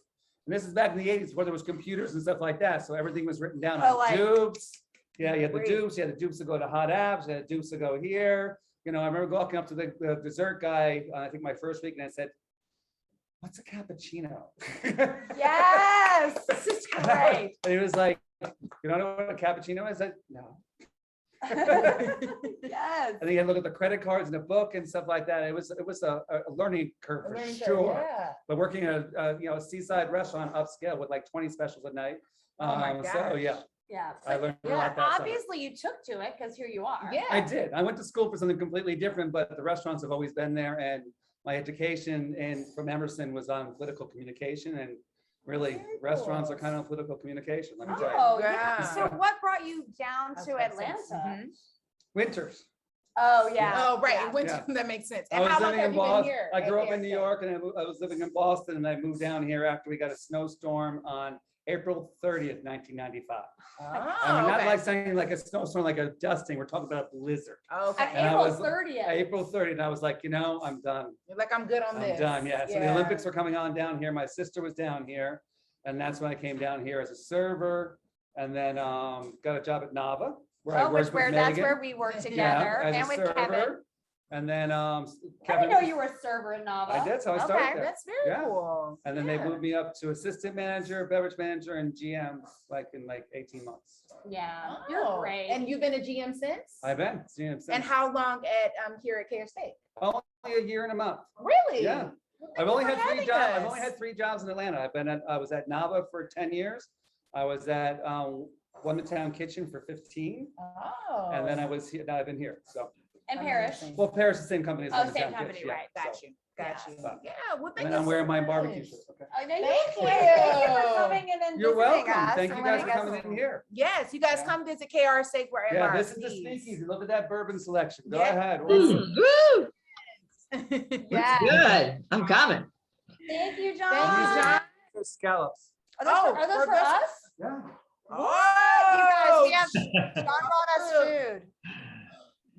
And this is back in the 80s where there was computers and stuff like that. So everything was written down on dupes. Yeah, you had the dupes. You had the dupes to go to hot apps. You had the dupes to go here. You know, I remember walking up to the dessert guy, I think my first week, and I said, what's a cappuccino? Yes, this is great. And he was like, you don't know what a cappuccino is? I said, no. Yes. And then you had to look at the credit cards in the book and stuff like that. It was a learning curve for sure. Yeah. But working at a seaside restaurant upscale with like 20 specials a night. Oh my gosh. So yeah. Yeah. I learned a lot that summer. Obviously you took to it because here you are. Yeah. I did. I went to school for something completely different, but the restaurants have always been there. And my education from Emerson was on political communication, and really restaurants are kind of political communication, let me tell you. Oh, yeah. Yeah. So what brought you down to Atlanta? Mhm. Winters. Oh, yeah. Oh, right. Yeah. It went Yeah. That makes sense. I And was how long living have in you been Boston. here? I grew at up in KR New Steak? York, and I was living in Boston, and I moved down here after we got a snowstorm on April 30th, 1995. Oh, And we're not okay. like saying like a snowstorm, like a dusting. We're talking about a blizzard. Okay. On And I April was- 30th. April 30th, and I was like, I'm done. You're like, I'm good on I'm this. done. Yeah. So the Olympics were coming on down here. My sister was down here, and that's when I came down here as a server, and then got a job at Nava, where I Oh, worked with that's Megan. where we worked Yeah, together, as and a with server. Kevin. And then I Kevin. didn't know you were a server in Nava. I did. That's how I started Okay. there. That's very Yeah. cool. And then they moved me up to assistant manager, beverage manager, and GM in 18 months. Yeah, Oh, you're great. And you've been a GM since? I've been GM since. And how long at here at KR Steak? Only a year and a month. Really? Yeah. Well, I've only thank had you for three jobs. having I've only us. had 3 jobs in Atlanta. I was at Nava for 10 years. I was at One Town Kitchen for 15, Oh. and then I was here. Now I've been here. So, And Parrish. Amazing. well, Paris is the same company as Oh, One same Town company, Kitchen. right. Got so- you. Got you. So- Yeah. Well, thank And you then I'm wearing so my much. barbecue shirt. Okay. I know Thank Thank you for you. coming in and You're visiting welcome. us Thank you and guys for letting us- coming in here. Yes, you guys Yeah. come visit KR Steakbar. Yeah, this is the speakeasy. Look at that bourbon selection. Go Yeah. ahead. Woo! Yeah. Good. I'm coming. Thank you, John. Thank you, John. Scallops. Are those Oh, are those for for this- us? Yeah. What? You guys, we have John brought us food.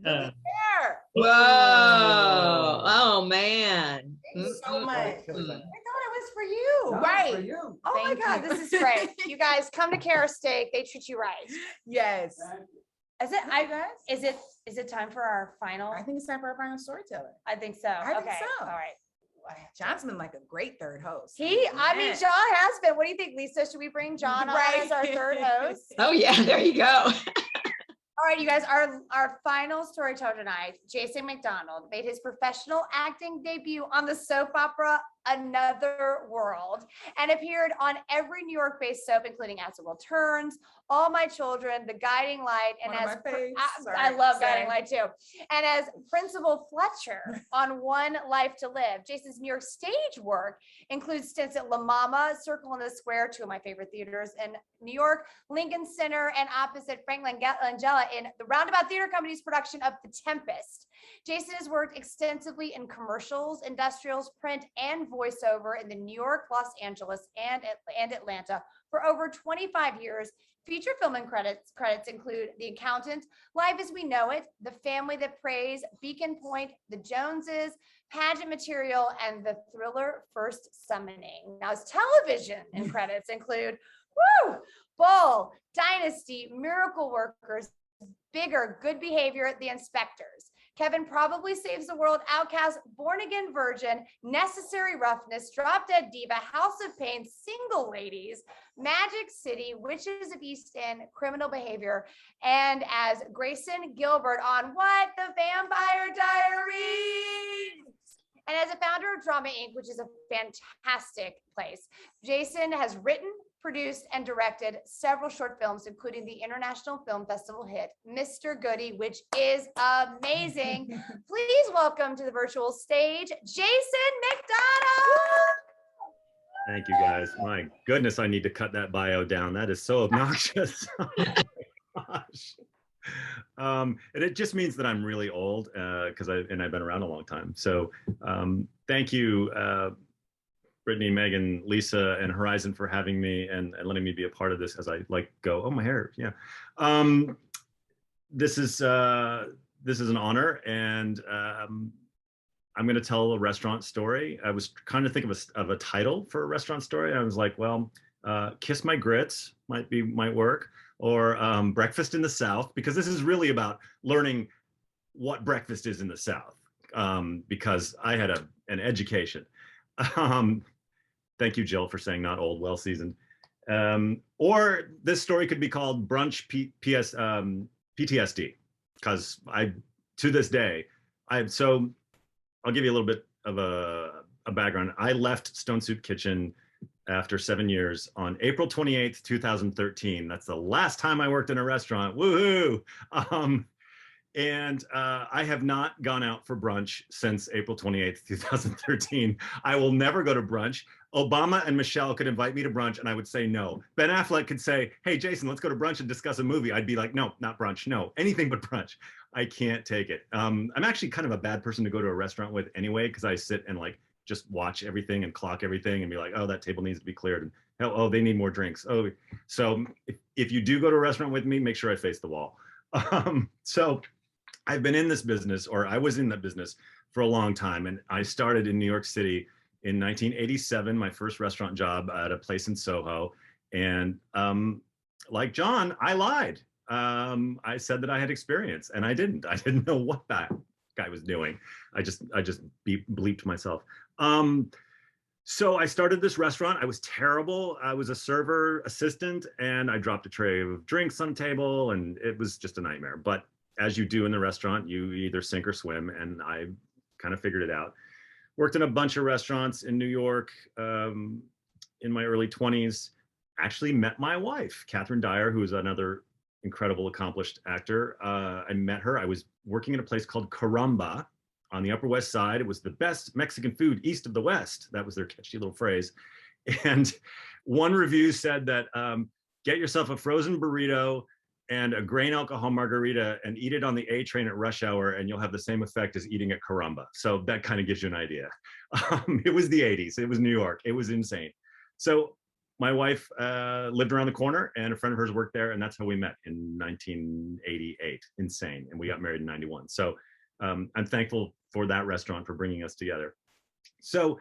Look at there. Whoa. Oh man. Thank you so much. I thought it was for you. No, Right. for you. Oh my Thank God, you. this is great. You guys come to KR Steak. They treat you right. Yes. Is it? I guess. Is it time for our final? I think it's time for our final storyteller. I think so. I think Okay. so. All right. John's been like a great third host. I mean, Man. John has been. What do you think, Lisa? Should we bring John on Right. as our third host? Oh yeah, there you go. All right, you guys, our final storyteller tonight, Jason MacDonald, made his professional acting debut on the soap opera Another World and appeared on every New York-based soap, including As the World Turns, All My Children, The Guiding Light, and One of as my faves. I love Sorry. Guiding Light too, and as Principal Fletcher on One Life to Live. Jason's New York stage work includes stints at La Mama, Circle in the Square, two of my favorite theaters in New York, Lincoln Center, and opposite Frank Langella in the Roundabout Theater Company's production of The Tempest. Jason has worked extensively in commercials, industrials, print, and voiceover in the New York, Los Angeles, and Atlanta for over 25 years. Feature film and credits include The Accountant, Life as We Know It, The Family That Prays, Beacon Point, The Joneses, Pageant Material, and the thriller First Summoning. Now, his television and credits include Bull, Dynasty, Miracle Workers, Bigger, Good Behavior, The Inspectors. Kevin Probably Saves the World, Outcast, Born Again Virgin, Necessary Roughness, Drop Dead Diva, House of Pain, Single Ladies, Magic City, Witches of East End, Criminal Behavior, and as Grayson Gilbert on what? The Vampire Diaries. And as a founder of Drama Inc., which is a fantastic place, Jason has written, produced, and directed several short films, including the International Film Festival hit Mr. Goody, which is amazing. Please welcome to the virtual stage, Jason MacDonald. Thank you, guys. My goodness, I need to cut that bio down. That is so obnoxious. Oh my gosh. And it just means that I'm really old because I've been around a long time. So thank you, Brittany, Megan, Lisa, and Horizon for having me and letting me be a part of this as I go, oh, my hair, yeah. This is an honor, and I'm going to tell a restaurant story. I was trying to think of a title for a restaurant story. I was like, well, Kiss My Grits might work, or Breakfast in the South, because this is really about learning what breakfast is in the South, because I had an education. Thank you, Jill, for saying not old, well seasoned. Or this story could be called Brunch PTSD, because to this day, so I'll give you a little bit of a background. I left Stone Soup Kitchen after 7 years on April 28th, 2013. That's the last time I worked in a restaurant. Woohoo! And I have not gone out for brunch since April 28th, 2013. I will never go to brunch. Obama and Michelle could invite me to brunch and I would say no. Ben Affleck could say, hey, Jason, let's go to brunch and discuss a movie. I'd be like, no, not brunch. No, anything but brunch. I can't take it. I'm actually kind of a bad person to go to a restaurant with anyway, because I sit and just watch everything and clock everything and be like, oh, that table needs to be cleared. And oh, they need more drinks. Oh, so if you do go to a restaurant with me, make sure I face the wall. So I've been in this business, or I was in that business for a long time. And I started in New York City in 1987, my first restaurant job at a place in Soho. And like John, I lied. I said that I had experience, and I didn't. I didn't know what that guy was doing. I just bleeped myself. So I started this restaurant. I was terrible. I was a server assistant, and I dropped a tray of drinks on the table, and it was just a nightmare. But as you do in the restaurant, you either sink or swim, and I kind of figured it out. Worked in a bunch of restaurants in New York in my early 20s. Actually met my wife, Catherine Dyer, who is another incredible, accomplished actor. I met her. I was working in a place called Caramba on the Upper West Side. It was the best Mexican food east of the West. That was their catchy little phrase. And one review said that get yourself a frozen burrito and a grain alcohol margarita and eat it on the A train at rush hour, and you'll have the same effect as eating at Caramba. So that kind of gives you an idea. It was the 80s. It was New York. It was insane. So my wife lived around the corner, and a friend of hers worked there, and that's how we met in 1988. Insane. And we got married in 91. So I'm thankful for that restaurant for bringing us together. So,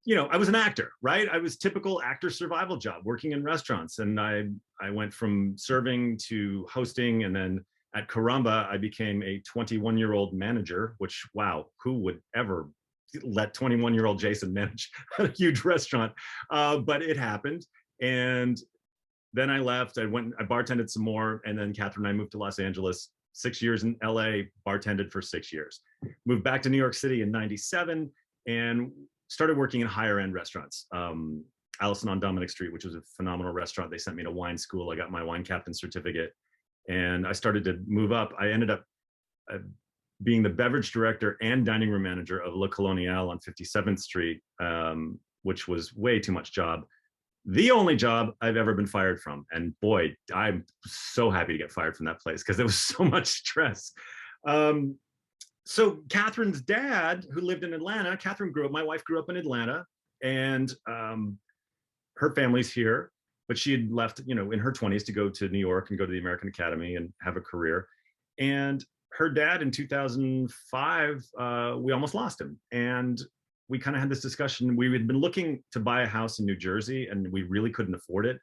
you know, I was an actor, right? I was typical actor survival job, working in restaurants. And I went from serving to hosting, and then at Caramba, I became a 21-year-old manager, which, wow, who would ever let 21-year-old Jason manage a huge restaurant? But it happened. And then I left, I bartended some more, and then Catherine and I moved to Los Angeles, 6 years in LA, bartended for 6 years. Moved back to New York City in 97 and started working in higher end restaurants. Allison on Dominic Street, which was a phenomenal restaurant. They sent me to wine school. I got my wine captain certificate, and I started to move up. I ended up being the beverage director and dining room manager of Le Colonial on 57th Street, which was way too much job. The only job I've ever been fired from. And boy, I'm so happy to get fired from that place because there was so much stress. So Catherine's dad, who lived in Atlanta, my wife grew up in Atlanta, and her family's here, but she had left, you know, in her 20s to go to New York and go to the American Academy and have a career. And her dad in 2005, we almost lost him. And we kind of had this discussion. We had been looking to buy a house in New Jersey, and we really couldn't afford it.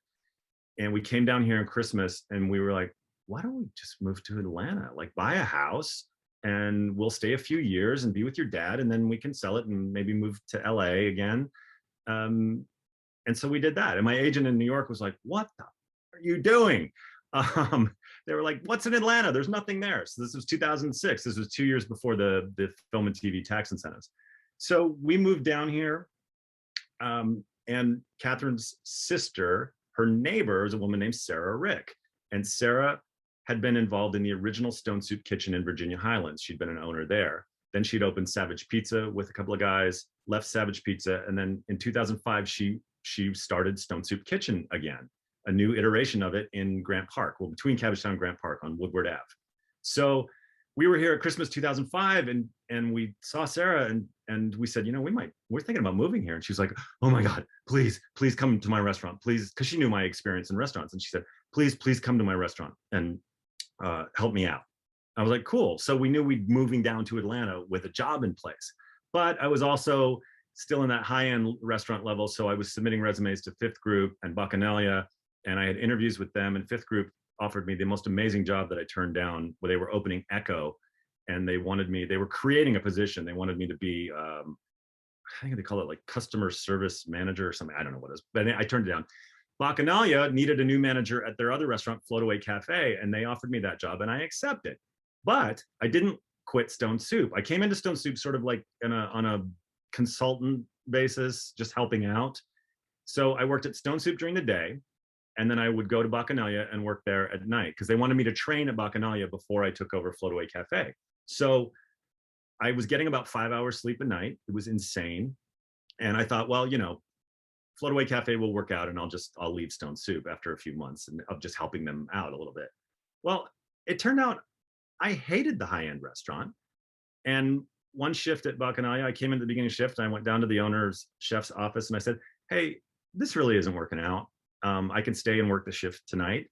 And we came down here on Christmas, and we were like, why don't we just move to Atlanta? Like, buy a house, and we'll stay a few years and be with your dad, and then we can sell it and maybe move to LA again. And so we did that. And my agent in New York was like, what the are you doing? They were like, what's in Atlanta? There's nothing there. So this was 2006. This was 2 years before the film and TV tax incentives. So we moved down here, and Catherine's sister, her neighbor, is a woman named Sarah Rick. And Sarah had been involved in the original Stone Soup Kitchen in Virginia Highlands. She'd been an owner there. Then she'd opened Savage Pizza with a couple of guys, left Savage Pizza. And then in 2005, she started Stone Soup Kitchen again, a new iteration of it in Grant Park, well, between Cabbagetown and Grant Park on Woodward Ave. So we were here at Christmas 2005, and we saw Sarah, and we said, you know, we're thinking about moving here. And she was like, oh my God, please come to my restaurant, please. Cause she knew my experience in restaurants. And she said, please come to my restaurant and help me out. I was like, cool. So we knew we'd moving down to Atlanta with a job in place, but I was also still in that high-end restaurant level. So I was submitting resumes to Fifth Group and Bacchanalia, and I had interviews with them, and Fifth Group offered me the most amazing job that I turned down, where they were opening Echo, and they were creating a position. They wanted me to be, I think they call it like customer service manager or something. I don't know what it is, but I turned it down. Bacchanalia needed a new manager at their other restaurant, Floataway Cafe, and they offered me that job, and I accepted. But I didn't quit Stone Soup. I came into Stone Soup sort of like on a consultant basis, just helping out. So I worked at Stone Soup during the day, and then I would go to Bacchanalia and work there at night, because they wanted me to train at Bacchanalia before I took over Floataway Cafe. So I was getting about 5 hours sleep a night. It was insane. And I thought, well, you know, Floataway Cafe will work out, and I'll leave Stone Soup after a few months and of just helping them out a little bit. Well, it turned out I hated the high-end restaurant. And one shift at Bacchanalia, I came in at the beginning of shift, and I went down to the owner's chef's office, and I said, hey, this really isn't working out. I can stay and work the shift tonight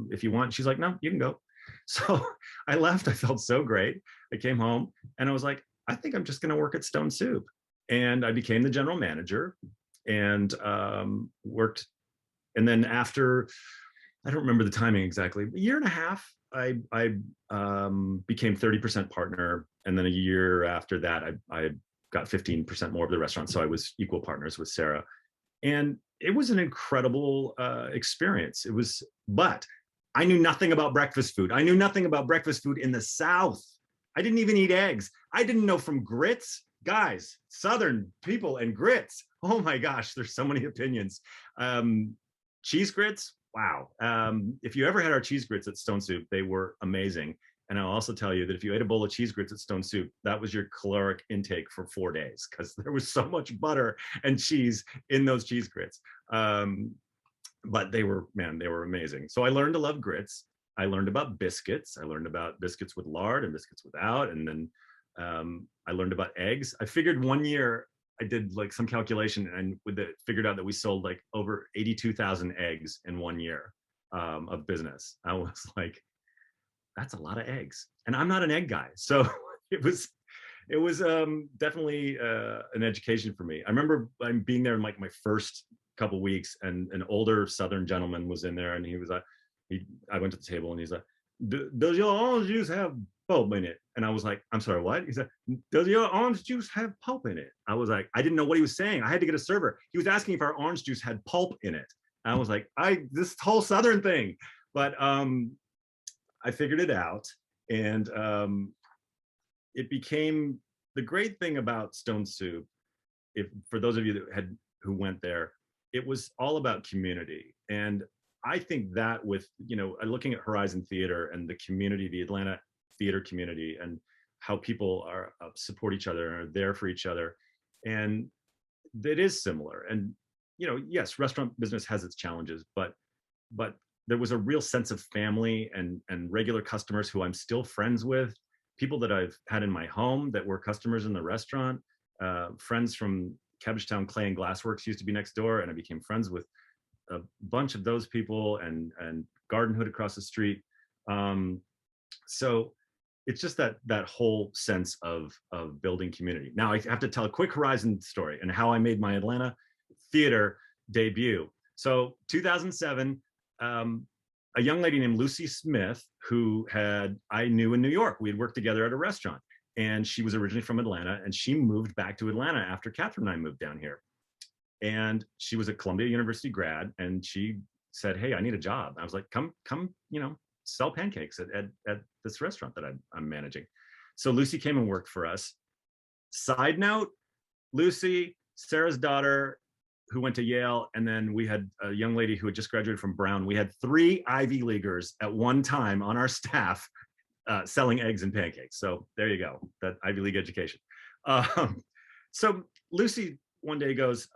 if you want. She's like, no, you can go. So I left. I felt so great. I came home, and I was like, I think I'm just going to work at Stone Soup. And I became the general manager and worked. And then after, I don't remember the timing exactly, a year and a half, I became 30% partner. And then a year after that, I got 15% more of the restaurant. So I was equal partners with Sarah. And it was an incredible experience. But I knew nothing about breakfast food. I knew nothing about breakfast food in the South. I didn't even eat eggs. I didn't know from grits. Guys, Southern people and grits. Oh my gosh, there's so many opinions. Cheese grits, wow. If you ever had our cheese grits at Stone Soup, they were amazing. And I'll also tell you that if you ate a bowl of cheese grits at Stone Soup, that was your caloric intake for 4 days, because there was so much butter and cheese in those cheese grits. But they were amazing. So I learned to love grits. I learned about biscuits. I learned about biscuits with lard and biscuits without. And then I learned about eggs. I figured one year I did like some calculation and figured out that we sold like over 82,000 eggs in 1 year of business. I was like, that's a lot of eggs, and I'm not an egg guy, so it was definitely an education for me. I remember being there in like my first couple weeks, and an older Southern gentleman was in there, and I went to the table, and he's like, does your orange juice have pulp in it? And I was like, I'm sorry, what? He said, does your orange juice have pulp in it? I was like, I didn't know what he was saying. I had to get a server. He was asking if our orange juice had pulp in it. And I was like, this whole Southern thing. But I figured it out, and it became the great thing about Stone Soup. For those of you who went there, it was all about community. And I think that with, looking at Horizon Theater and the community, the Atlanta theater community, and how people are support each other and are there for each other, and it is similar. And yes, restaurant business has its challenges, but there was a real sense of family and regular customers who I'm still friends with, people that I've had in my home that were customers in the restaurant, friends from Cabbagetown Clay and Glassworks used to be next door, and I became friends with a bunch of those people, and Garden Hood across the street. So it's just that whole sense of building community. Now I have to tell a quick Horizon story and how I made my Atlanta theater debut. So 2007, a young lady named Lucy Smith, who I knew in New York. We had worked together at a restaurant, and she was originally from Atlanta, and she moved back to Atlanta after Catherine and I moved down here. And she was a Columbia University grad, and she said, hey, I need a job. I was like, come, sell pancakes at this restaurant that I'm managing. So Lucy came and worked for us. Side note, Lucy, Sarah's daughter, who went to Yale, and then we had a young lady who had just graduated from Brown. We had 3 Ivy Leaguers at one time on our staff selling eggs and pancakes. So there you go, that Ivy League education. So Lucy one day goes,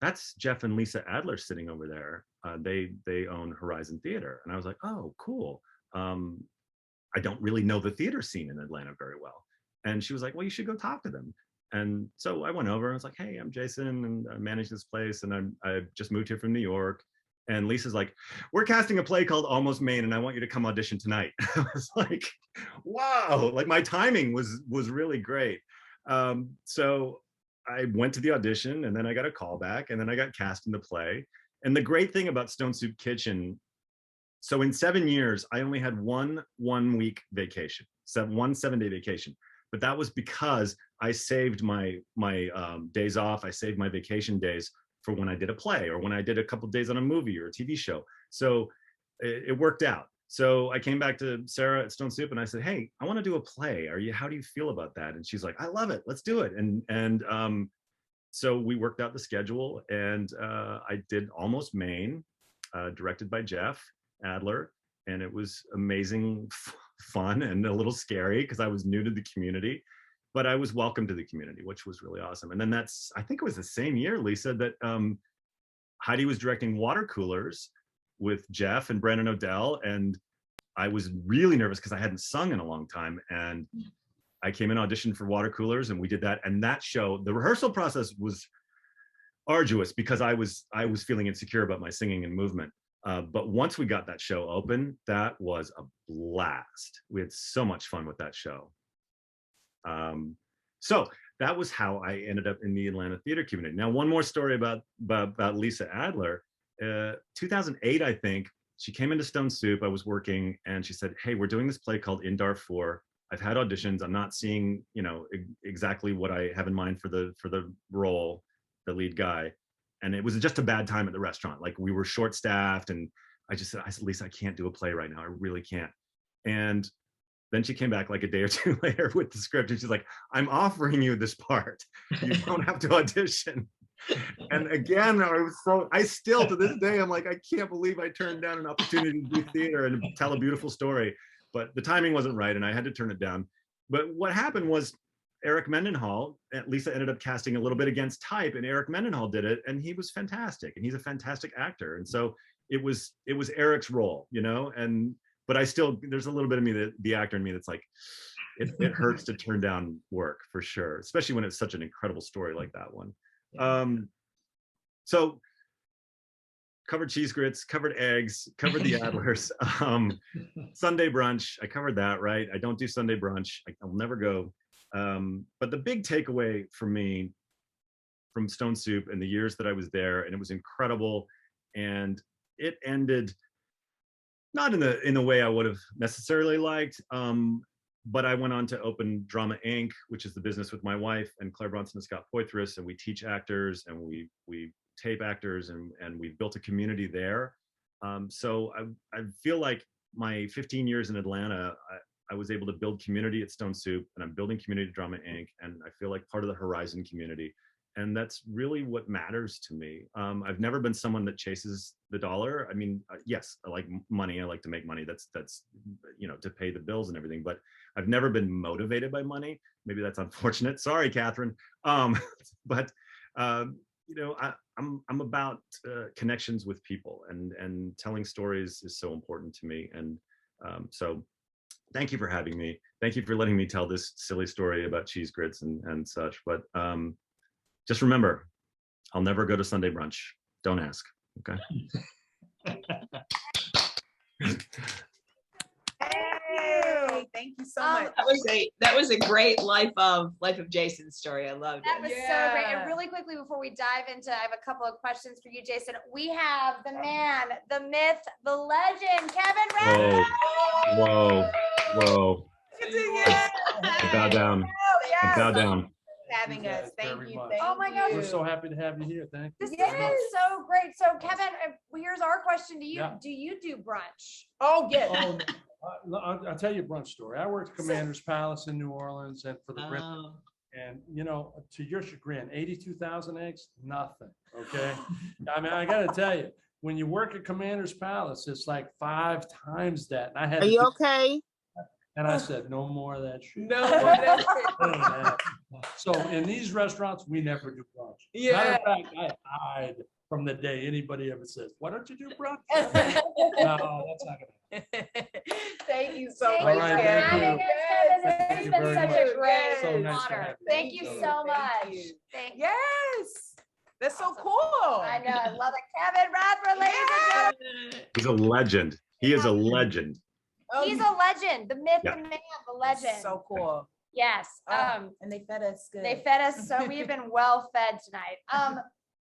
that's Jeff and Lisa Adler sitting over there. They own Horizon Theater. And I was like, oh, cool. I don't really know the theater scene in Atlanta very well. And she was like, well, you should go talk to them. And so I went over and I was like, hey, I'm Jason, and I manage this place, and I just moved here from New York. And Lisa's like, we're casting a play called Almost Maine, and I want you to come audition tonight. I was like, wow, like my timing was really great. So I went to the audition, and then I got a call back, and then I got cast in the play. And the great thing about Stone Soup Kitchen, so in 7 years, I only had one week vacation, one 7-day vacation. But that was because I saved my days off. I saved my vacation days for when I did a play, or when I did a couple of days on a movie or a TV show. So it worked out. So I came back to Sarah at Stone Soup, and I said, hey, I want to do a play. How do you feel about that? And she's like, I love it. Let's do it. And so we worked out the schedule, and I did Almost Maine, directed by Jeff Adler. And it was amazing fun and a little scary because I was new to the community, but I was welcome to the community, which was really awesome. And then I think it was the same year, Lisa, that Heidi was directing Water Coolers with Jeff and Brandon Odell. And I was really nervous because I hadn't sung in a long time. And I came in, auditioned for Water Coolers, and we did that. And that show, the rehearsal process was arduous because I was feeling insecure about my singing and movement. But once we got that show open, that was a blast. We had so much fun with that show. So that was how I ended up in the Atlanta theater community. Now, one more story about Lisa Adler. 2008, I think, she came into Stone Soup. I was working, and she said, hey, we're doing this play called In Darfur. I've had auditions. I'm not seeing, exactly what I have in mind for the role, the lead guy. And it was just a bad time at the restaurant. Like, we were short staffed, and I said, Lisa, I can't do a play right now. I really can't. And then she came back like a day or two later with the script, and she's like, I'm offering you this part. You don't have to audition. And again, I still to this day, I'm like, I can't believe I turned down an opportunity to do theater and tell a beautiful story. But the timing wasn't right, and I had to turn it down. But what happened was, Eric Mendenhall, Lisa ended up casting a little bit against type, and Eric Mendenhall did it, and he was fantastic, and he's a fantastic actor. And so it was Eric's role, but I still, there's a little bit of me, the actor in me, that's like, it hurts to turn down work for sure, especially when it's such an incredible story like that one. So covered cheese grits, covered eggs, covered the Adlers. Sunday brunch, I covered that, right? I don't do Sunday brunch. I'll never go. But the big takeaway for me from Stone Soup and the years that I was there, and it was incredible, and it ended not in the way I would have necessarily liked, but I went on to open Drama Inc., which is the business with my wife and Claire Bronson and Scott Poitras, and we teach actors and we tape actors, and we built a community there. So I feel like my 15 years in Atlanta, I was able to build community at Stone Soup, and I'm building community at Drama Inc., and I feel like part of the Horizon community. And that's really what matters to me. I've never been someone that chases the dollar. I mean, yes, I like money. I like to make money. That's to pay the bills and everything. But I've never been motivated by money. Maybe that's unfortunate. Sorry, Catherine. But I'm about connections with people, and telling stories is so important to me. And so, thank you for having me. Thank you for letting me tell this silly story about cheese grits and such. But just remember, I'll never go to Sunday brunch. Don't ask, okay? Hey, thank you so much. That was a great life of Jason's story. I loved That it. was so great. And really quickly before we dive into, I have a couple of questions for you, Jason. We have the man, the myth, the legend, Kevin Radford. Whoa. Yes. I bow down. I bow down. Having us. Thank you. Thank Oh my gosh. We're so happy to have you here. Thank you. This has been so great. So Kevin, here's our question to you. Yeah. Do you do brunch? Oh, yes. I'll tell you a brunch story. I worked at Commander's Palace in New Orleans, and for the and to your chagrin, 82,000 eggs, nothing. Okay. I mean, I got to tell you, when you work at Commander's Palace, it's like 5 times that. And I had. Are you okay? And I said, no more of that shit. No more of that shit. So in these restaurants, we never do brunch. Yeah. Matter of fact, I hide from the day anybody ever says, why don't you do brunch? No, that's not gonna happen. Thank you so Thank much. you for Thank having you. us, Kevin. This Thank has you been very such much. a great So nice to honor. have you. Thank you so much. Thank you. Yes. That's so cool. I know. I love it. Kevin Radford, ladies and gentlemen. He's a legend. He is a legend. Oh, He's a legend. The myth, Yeah. the man, the legend. So cool. Yes. And they fed us good. They fed us, so we've been well fed tonight.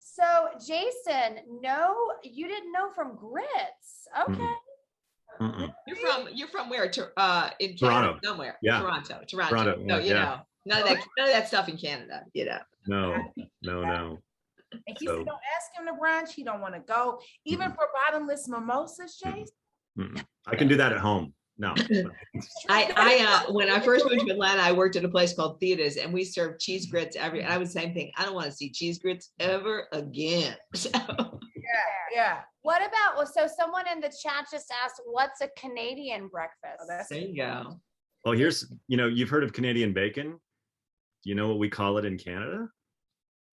So Jason, no, you didn't know from grits. Okay. Mm-mm. You're from where? In Toronto. Canada, somewhere. Yeah. Toronto. Toronto, No, yeah. none of that stuff in Canada. No. And he So- said, don't ask him to brunch. He don't want to go. Even for bottomless mimosas, Jason. Mm-mm. I can do that at home. No. I when I first moved to Atlanta, I worked at a place called Theaters, and we served cheese grits and I was the same thing. I don't want to see cheese grits ever again. So. Yeah. What about, so someone in the chat just asked, what's a Canadian breakfast? Oh, that's There you go. Well, here's, you've heard of Canadian bacon. Do you know what we call it in Canada?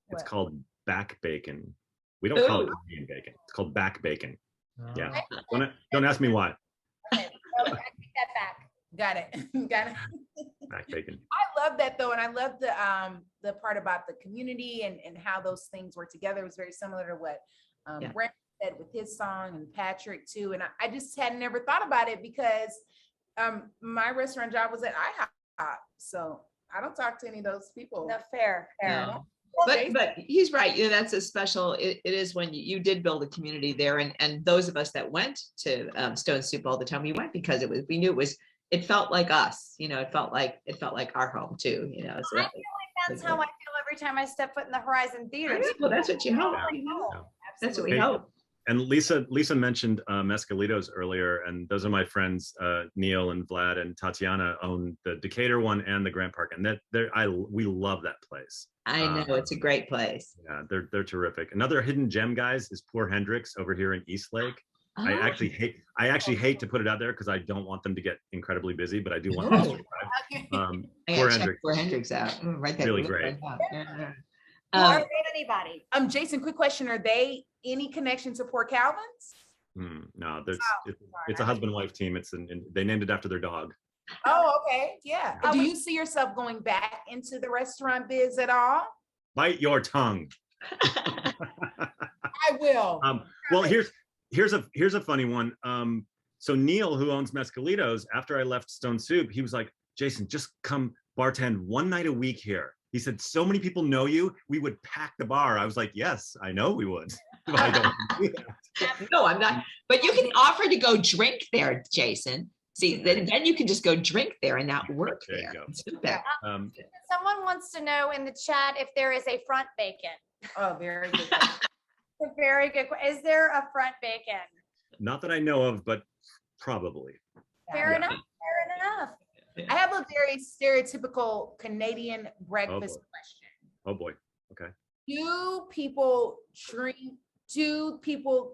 It's What? called back bacon. We don't call it Ooh. Canadian bacon. It's called back bacon. Yeah. Okay. Don't ask me why. Okay, I take that back. Got it. Got it. Back bacon. I love that though, and I love the part about the community and how those things were together. It was very similar to what Yeah. Brandon said with his song, and Patrick too. And I just had never thought about it because my restaurant job was at IHOP, so I don't talk to any of those people. No, fair. No. Jason. But he's right. That's a special. It is when you did build a community there, and those of us that went to Stone Soup all the time, we went because we knew it felt like us. It felt like our home too. So I feel like that's how I feel every time I step foot in the Horizon Theater. well, that's what you hope. Yeah. That's what we Hey, hope. And Lisa mentioned Mescalitos earlier, and those are my friends Neil and Vlad and Tatiana own the Decatur one and the Grant Park, and we love that place. I know it's a great place. Yeah, they're terrific. Another hidden gem, guys, is Poor Hendrix over here in Eastlake. I Oh. actually hate to put it out there because I don't want them to get incredibly busy, but I do want them to survive. I Poor gotta check Hendrix. Poor Hendrix out. Right there. Really great. Yeah. Or anybody. Jason, quick question: are they any connection to Port Calvin's? No, it's a husband-wife team. They named it after their dog. Oh, okay. Yeah. Do you see yourself going back into the restaurant biz at all? Bite your tongue. I will. Well, here's a funny one. So Neil, who owns Mescalitos, after I left Stone Soup, he was like, Jason, just come bartend one night a week here. He said, so many people know you, we would pack the bar. I was like, yes, I know we would. But I don't do that. No, I'm not. But you can offer to go drink there, Jason. See, then you can just go drink there and not work There there. you go. It's better. Someone wants to know in the chat if there is a front bacon. Oh, very good. A very good. Is there a front bacon? Not that I know of, but probably. Fair enough. Fair enough. I have a very stereotypical Canadian breakfast boy. question. Oh boy. Okay. Do people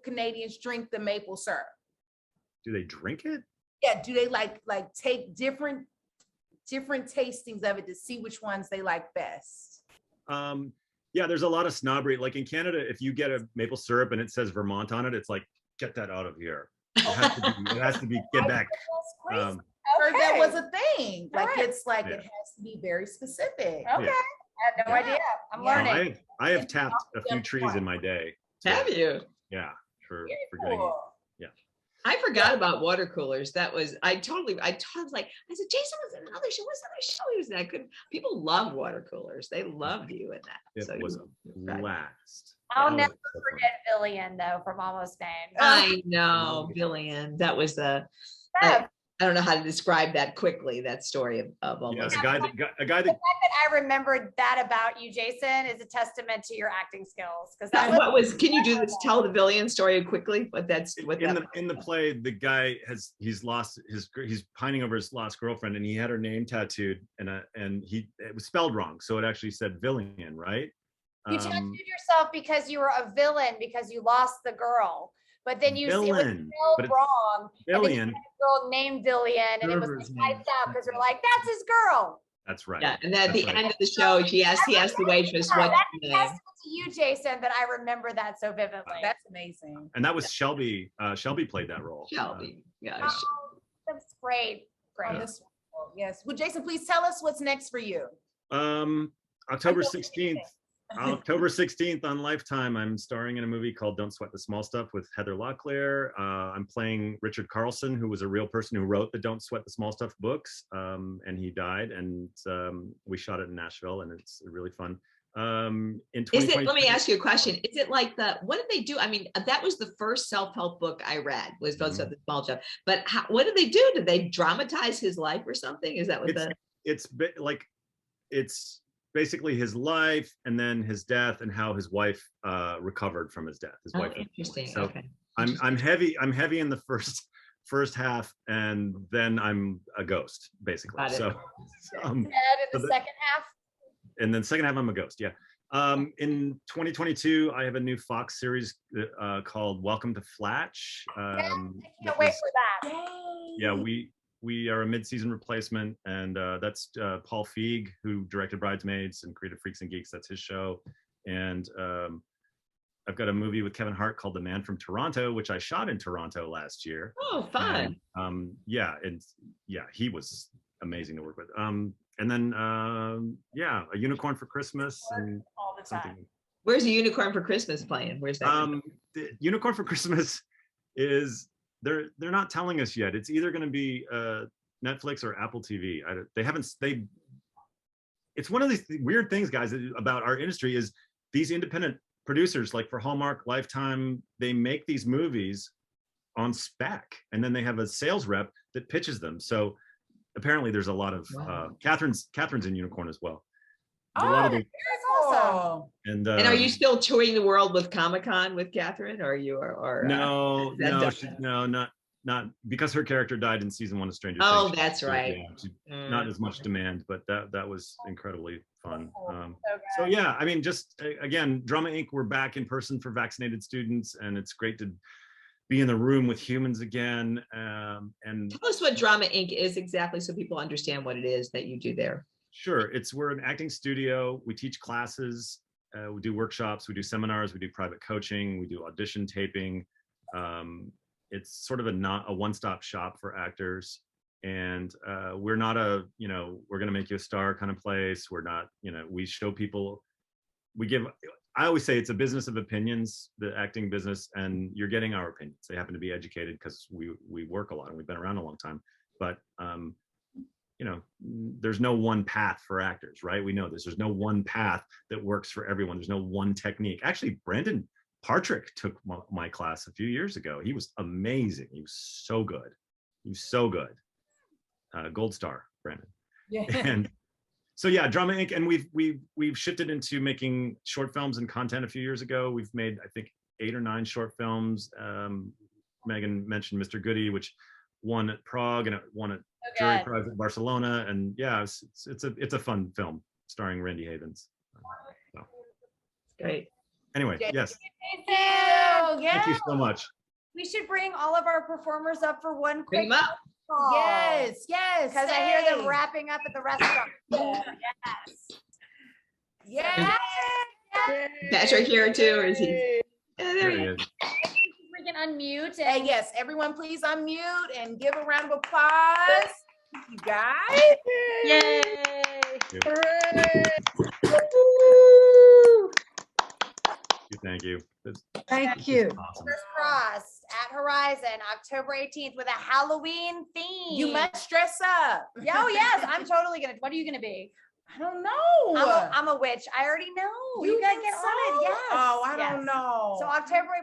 Canadians drink the maple syrup? Do they drink it? Yeah, do they like take different tastings of it to see which ones they like best? Yeah, there's a lot of snobbery. Like in Canada, if you get a maple syrup and it says Vermont on it, it's like, get that out of here. It has to be get back. Heard that was a thing. Like it's like Yeah. it has to be very specific. Okay. I had no idea. I'm learning. I have tapped a few trees in my day. Have you? Yeah, for getting it. I forgot about water coolers. I said, Jason was in another show. What's the other show he was in? People love water coolers. They loved you in that. It was a blast. I'll never forget Villian though from Almost Fame. I know, Villian. That was I don't know how to describe that quickly, that story of Almost. Yeah, a guy that The fact that I remembered that about you, Jason, is a testament to your acting skills. Because that can you tell the Villian story quickly? But that's what in the play, the guy he's pining over his lost girlfriend, and he had her name tattooed, and it was spelled wrong, so it actually said Villian, right? You tattooed yourself because you were a villain because you lost the girl. But then it was spelled wrong. Villian. And then you had a girl named Villian, and it was typed out because you're like, that's his girl. That's right. Yeah, and then at the end of the show, he asked the waitress what's his name. That's to you, Jason, that I remember that so vividly. That's amazing. And that was Shelby. Shelby played that role. Shelby. That's great. Great. Yes. Well, Jason, please tell us what's next for you. October 16th. October 16th on Lifetime, I'm starring in a movie called Don't Sweat the Small Stuff with Heather Locklear. I'm playing Richard Carlson, who was a real person who wrote the Don't Sweat the Small Stuff books, and he died. And we shot it in Nashville, and it's really fun. Let me ask you a question. Is it like what did they do? I mean, that was the first self-help book I read, was Don't Sweat the Small Stuff. But what did they do? Did they dramatize his life or something? Is that what it's basically his life and then his death and how his wife recovered from his death. His wife. Interesting. So okay. I'm heavy in the first half, and then I'm a ghost basically. So in the second half. And then second half I'm a ghost. Yeah. In 2022, I have a new Fox series called Welcome to Flatch. I can't wait for that. Yeah, we are a mid-season replacement, and that's Paul Feig, who directed Bridesmaids and created Freaks and Geeks. That's his show. And I've got a movie with Kevin Hart called The Man from Toronto, which I shot in Toronto last year. Oh, fun. And, he was amazing to work with. And then A Unicorn for Christmas and all the time. Where's A Unicorn for Christmas playing? Where's that? The Unicorn for Christmas is they're not telling us yet. It's either going to be Netflix or Apple TV. It's one of these weird things, guys, about our industry is these independent producers, like for Hallmark, Lifetime, they make these movies on spec, and then they have a sales rep that pitches them. So apparently there's a lot of Catherine's in Unicorn as well. That's awesome. And are you still touring the world with Comic-Con with Catherine, or not because her character died in season 1 of Stranger Things. Oh, that's right. Not as much demand, but that was incredibly fun. So yeah, I mean, just again, Drama Inc. We're back in person for vaccinated students, and it's great to be in the room with humans again. And tell us what Drama Inc. is exactly, so people understand what it is that you do there. Sure. We're an acting studio. We teach classes, we do workshops, we do seminars, we do private coaching, we do audition taping. It's sort of a one-stop shop for actors. And we're not a, we're going to make you a star kind of place. We're not, we show people, I always say it's a business of opinions, the acting business, and you're getting our opinions. They happen to be educated because we work a lot and we've been around a long time. But, there's no one path for actors, right? We know this. There's no one path that works for everyone. There's no one technique. Actually, Brandon Partrick took my class a few years ago. He was amazing. He was so good. He was so good. Gold star, Brandon. Yeah. And so yeah, Drama Inc. And we've shifted into making short films and content a few years ago. We've made, I think, 8 or 9 short films. Megan mentioned Mr. Goody, which won at Prague and it won at Jury Prize at Barcelona. And yeah, it's a fun film starring Randy Havens. So. Great. Anyway, yes. Thank you so much. We should bring all of our performers up for one quick. Bring them up. Yes. Because I hear them wrapping up at the restaurant. Yes. Patrick here too, or is he? Yeah, there he is. We can unmute. And yes, everyone please unmute and give a round of applause. You guys. Yay. Thank you. Thank you. Awesome. First Crossed at Horizon, October 18th with a Halloween theme. You must dress up. Oh yes, I'm totally gonna. What are you gonna be? I don't know. I'm a witch. I already know. You gotta get on it. Yes. Oh, I don't know. So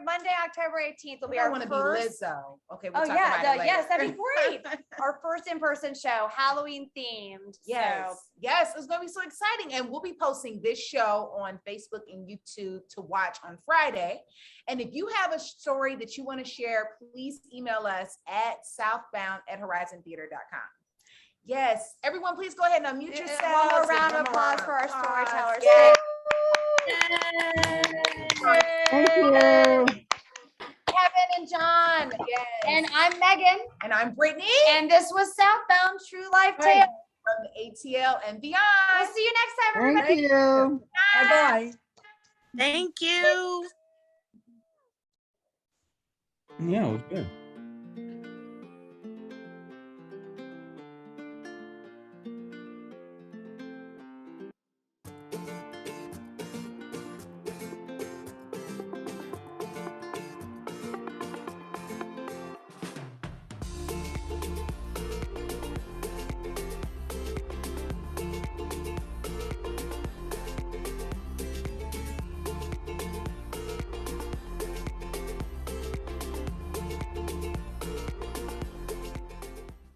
Monday, October 18th will be I our want to first. be Lizzo. Okay. Oh We'll talk yeah, about it later. yes, that'd be great. Our first in-person show, Halloween themed. Yes. So. Yes, it's gonna be so exciting. And we'll be posting this show on Facebook and YouTube to watch on Friday. And if you have a story that you want to share, please email us at southbound@horizontheater.com. Yes, everyone, please go ahead and unmute yourselves. One more round of applause for our storytellers. Thank you. Kevin and John. Yes. And I'm Megan. And I'm Brittany. And this was Southbound True Life Tales from the ATL and beyond. We'll see you next time, everybody. Thank you. Bye-bye. Thank you. Yeah, it was good.